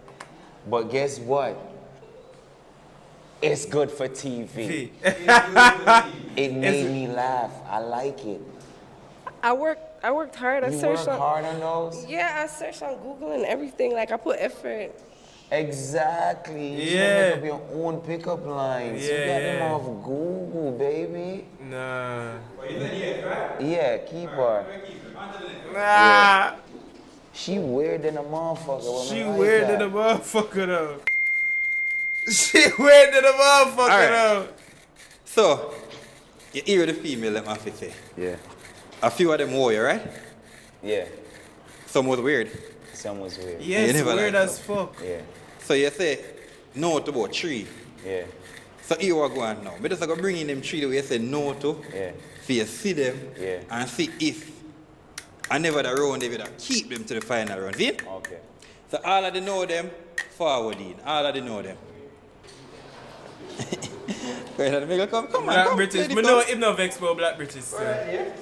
But guess what? It's good for TV. It made me laugh. I like it. I worked hard. I You searched work hard on those? Yeah, I searched on Google and everything. Like I put effort. Exactly. You should make up your own pickup lines. You got them off Google, baby. Nah. Yeah, keep her. Nah. Yeah. She weird than a motherfucker. She weird than a motherfucker though. She weird than a motherfucker though. So, you hear the female, let me say. Yeah. A few of them warrior, right? Yeah. Some was weird. Some was weird. Yes, weird as fuck. Yeah. So you say no to about 3. Yeah. So here we go on now. But just I go bring in them 3 that we say no to. Yeah. So you see them and see if I never the round they will keep them to the final round. See? Okay. So all of them know them forward in. All of them know them. Go ahead, come on. Black come. British. Lady, Me come. know him no vex about Black British. So. Alright, yeah.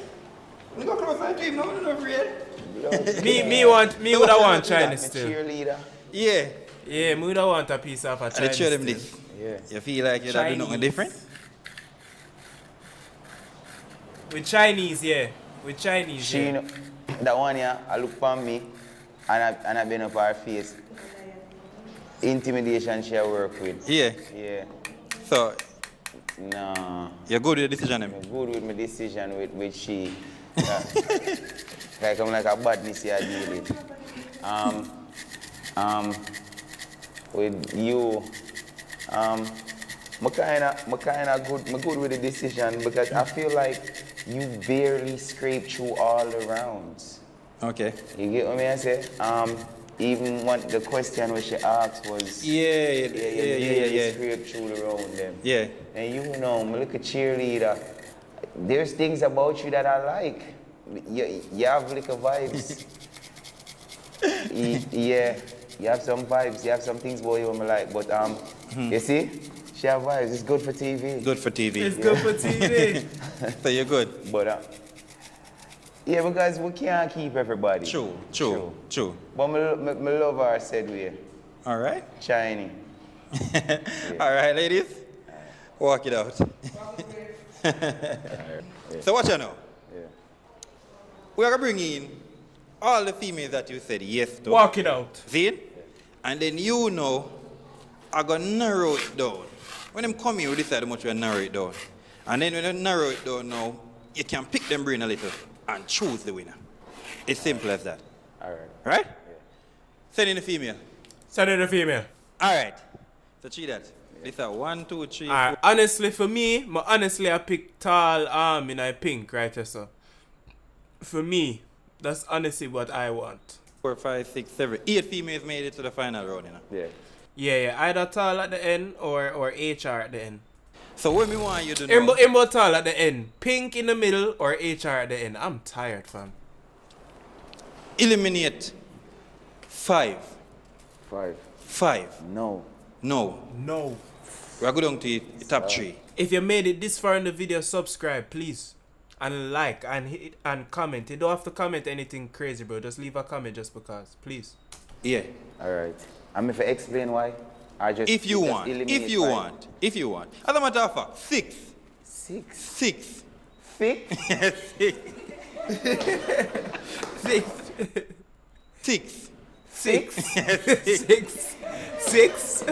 You go close to him now, you don't afraid. me would have want Chinese still. Cheerleader. Yeah. Yeah, me would have want a piece of a Chinese. And they show them still. this. Yeah. You feel like you don't do nothing different? With Chinese, yeah. With Chinese, She, yeah. that one, yeah, I look upon me and I been up her face. Intimidation she work with. Yeah. Yeah. So, no. You're good with the decision, I'm good with my decision with she. Like I'm like a badness here I deal with. With you, I'm good with the decision because I feel like you barely scrape through all the rounds. Okay. You get what I say? Even when the question which she asked was yeah. scrape through the round them. Yeah. And you know, I'm like a cheerleader. There's things about you that I like. You have little vibes. Yeah, you have some vibes. You have some things about you I'm like. But you see, she have vibes. It's good for TV. Good for TV. It's good for TV. So you're good. But yeah, because we can't keep everybody. True. But my lover said we. All right. Shiny. All right, ladies. Walk it out. So what you know? Yeah. We are going to bring in all the females that you said yes to. Walk it out. See? And then you know, I'm going to narrow it down. When them come in, we decide how much we narrow it down. And then when you narrow it down now, you can pick them brain a little and choose the winner. It's simple as that. All right. Right? Yeah. Send in the female. Send in the female. All right. So cheat that. This are 1, 2, 3, 4. Alright, honestly for me, I pick tall arm in a pink, right here, so. For me, that's honestly what I want. 4, 5, 6, 7, 8 females made it to the final round, you know. Yeah. Yeah, either tall at the end or HR at the end. So what me want you to know? Imbo tall at the end, pink in the middle or HR at the end. I'm tired, fam. Eliminate 5. 5. No. We're going to the top 3. If you made it this far in the video, subscribe, please. And like and hit and comment. You don't have to comment anything crazy, bro. Just leave a comment just because. Please. Yeah. Alright. I'm if I explain why. If you want. As a matter of fact, 6. 6. 6. 6? 6. 6. 6. 6.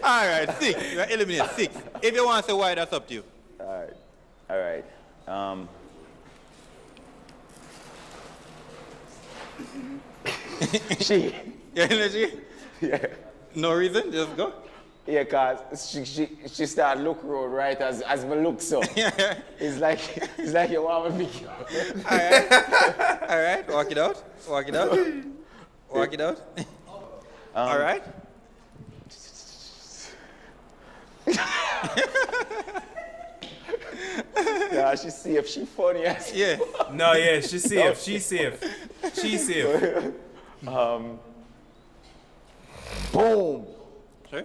Alright, 6. We're eliminate 6. If you want to say why, that's up to you. Alright. She. Yeah. No reason, just go. Yeah, cause she start look road right as me look so. It's like you want me to Alright, walk it out. Alright. Yeah, she safe. She funny as yeah. No, yeah, she's safe. Boom. Sure.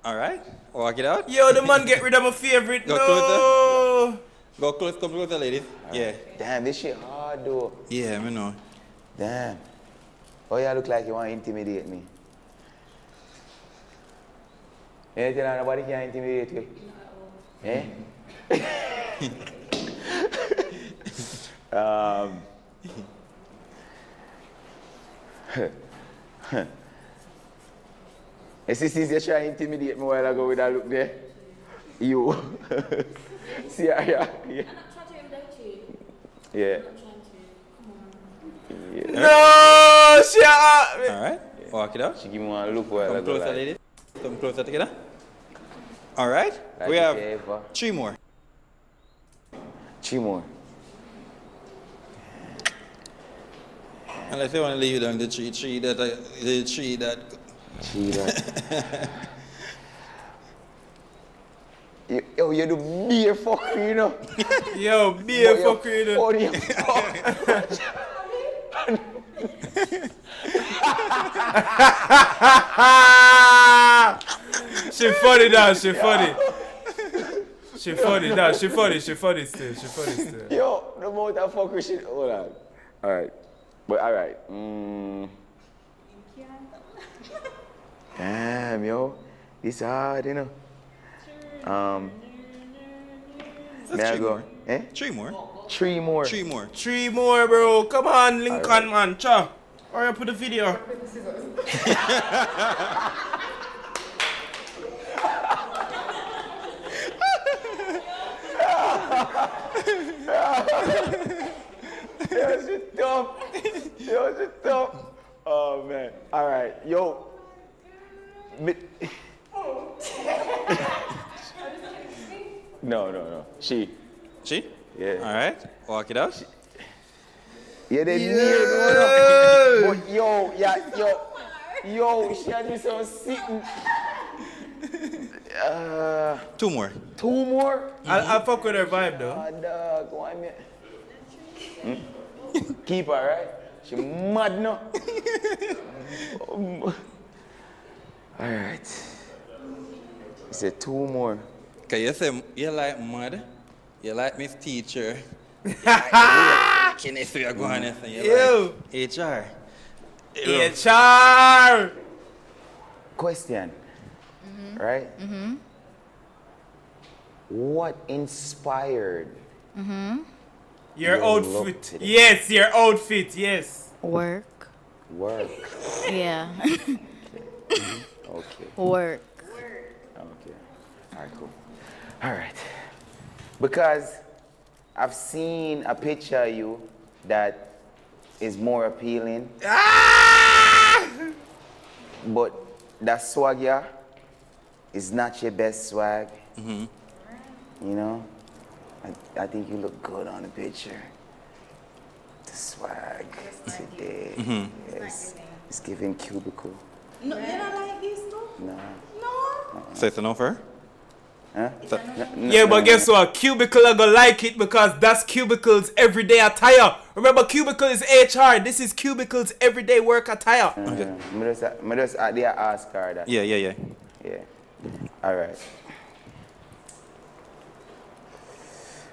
Alright, walk it out. Yo, the man get rid of my favorite. Go no. closer. Go close, come closer, ladies. Yeah. Damn, this shit hard though. Yeah, I know. Damn. Oh, you look like you want to intimidate me. You tell her nobody can intimidate you? Eh? You see, since you try to intimidate me a while ago with that look there, you. See, yeah. Yeah. No, shut up. Alright, walk it out. She give me one look while Come ago. closer, Like, lady. Come closer together. Alright, like we have ever. 3 more. 3 more. Unless you want to leave down the tree that the tree that. Yo, you do beer fuckery, you know? Yo, beer fuckery, you know? Oh, you She funny now, she funny. She funny now, she funny still. Yo, the amount of fuckery shit. Hold on. Alright. But alright. Damn, yo. This hard, you know. May I go? Eh? 3 more. 3 more. 3 more. 3 more, bro. Come on, Lincoln, man. Cha. Hurry up with the video. Yo, shit tough. Oh, man. Alright. Yo. No. She? Yeah. Alright, walk it out. Yeah, they near but yo, she had me some sitting. 2 more. 2 more? I'll fuck with her vibe though. Dog, why me? Keep her, right? She mad now. Alright. He said 2 more. Okay, you say you like mud, you like Miss Teacher. Can I say you go on and say you like HR? HR! Question. Right? What inspired your outfit? Yes, your outfit, yes. Work. Yeah. Okay. Work. Okay. Alright, cool. Alright. Because I've seen a picture of you that is more appealing. But that swag, yeah, is not your best swag. You know? I think you look good on the picture. The swag today. Yes. It's giving cubicle. No, you don't like this though? No. So it's a no for her? Huh? Yeah, but guess what? Cubicle are gonna like it because that's Cubicle's everyday attire. Remember, Cubicle is HR. This is Cubicle's everyday work attire. Okay. I just ask her that. Yeah. Yeah. All right.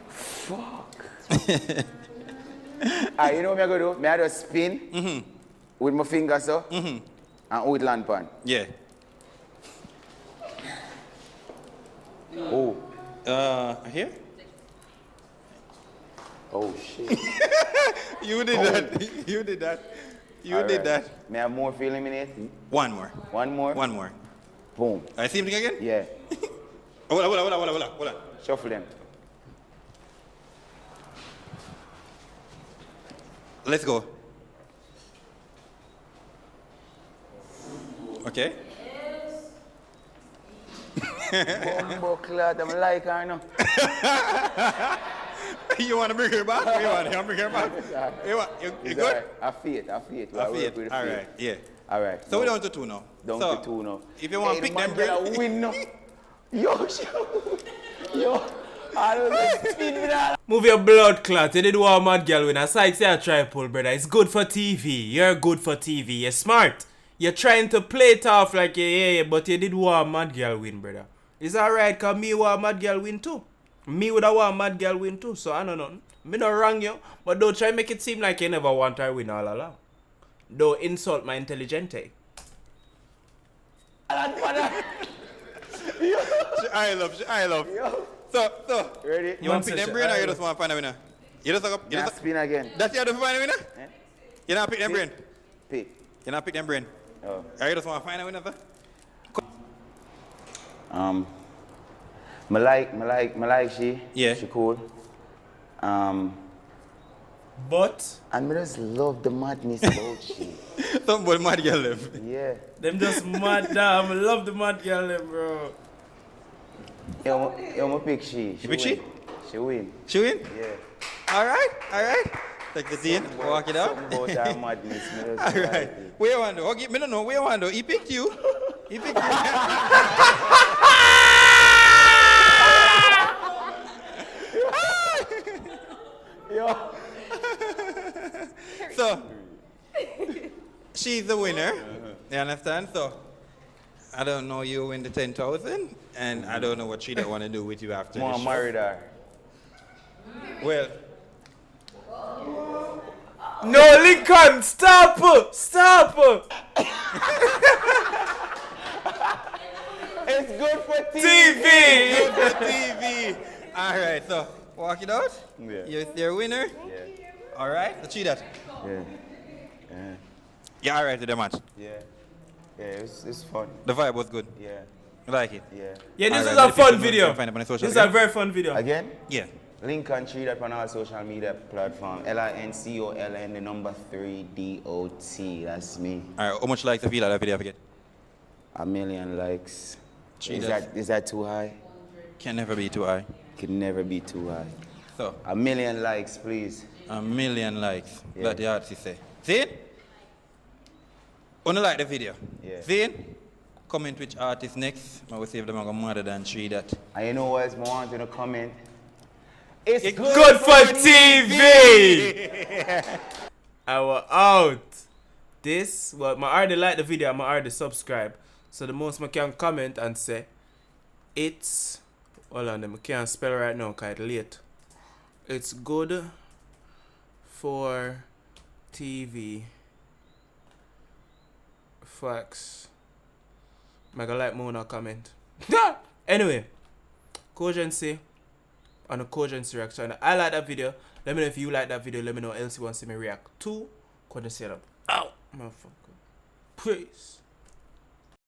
Fuck. You know what I'm gonna do? I just spin with my fingers so and with land pan. Yeah. Oh. Here? Oh shit. You did that. You did that. May I have more feeling in it? 1 more. 1 more? 1 more. Boom. I see him again? Yeah. Hold on. Shuffle them. Let's go. Okay. Bumbo clot, I'm like her now. You want to bring her back? You want to bring her back? You good? Right. I feel it. All right, yeah. All right. So we're down to 2 now. Down to 2 now. If you want to pick them, bring win now. Yo. I don't spin with that. Move your blood clot. You did want a mad girl win. Aside say a try pull, brother. It's good for TV. You're good for TV. You're smart. You're trying to play it off like yeah, but you did want a mad girl win, brother. It's alright, cause me want a mad girl win too. Me would have want a mad girl win too, so I don't know. Me not wrong you, but don't try make it seem like you never want her win all along. Don't insult my intelligente. I love. So. Ready? You want to pick them brain or you just want to find a winner? You just look up. You just spin again. That's you have to find a winner? Eh? You not pick them brain? Pick. You not pick them brain? Oh. Or you just want to find a winner, sir? I like she. Yeah. She cool. But and I just love the madness about she. Somebody mad girl them. Yeah. them just mad damn. I love the mad girl them, bro. You pick she. You pick she? She win. She win? Yeah. Alright. Take the team, walk it out. Something about that madness. Alright. Where you want to? Okay, me don't know. Where you want to? He picked you. He picked you. Yo. So, she's the winner. You understand? So, I don't know you win the 10,000, and I don't know what she don't want to do with you after I'm this. married her. Well. No, Lincoln, stop! It's good for TV. Good for TV. All right, so walk it out. Yeah. You're a winner. Yeah. All right, let's see that. Yeah. Yeah, all right to the match. Yeah. Yeah, it's fun. The vibe was good. Yeah. You like it? Yeah. Yeah, this All is right, a fun people video. can find it on the social This is media. a very fun video. Again? Yeah. Link and tree that on our social media platform. LINCOLN, the number 3 DOT. That's me. All right, how much likes the feel of that video? Forget. 1 million likes. Jesus. Is that too high? Can never be too high. Can never be too high. So 1 million likes, please. 1 million likes. Yeah. That the artist say. See it? Wanna like the video? Yeah. See it? Comment which artist next. I will see if them are going mother than tree that. And you know what else I want in the comment? It's Good for TV. I was out. This, well, I already like the video. I already subscribe. So the most I can comment and say, it's, hold on, I can't spell right now because it's late. It's good for TV. Facts. I gonna like more comment. Anyway, kogency on the kogency reaction. I like that video. Let me know if you like that video. Let me know else you want to see me react to. Kogency up. Ow, motherfucker. Peace.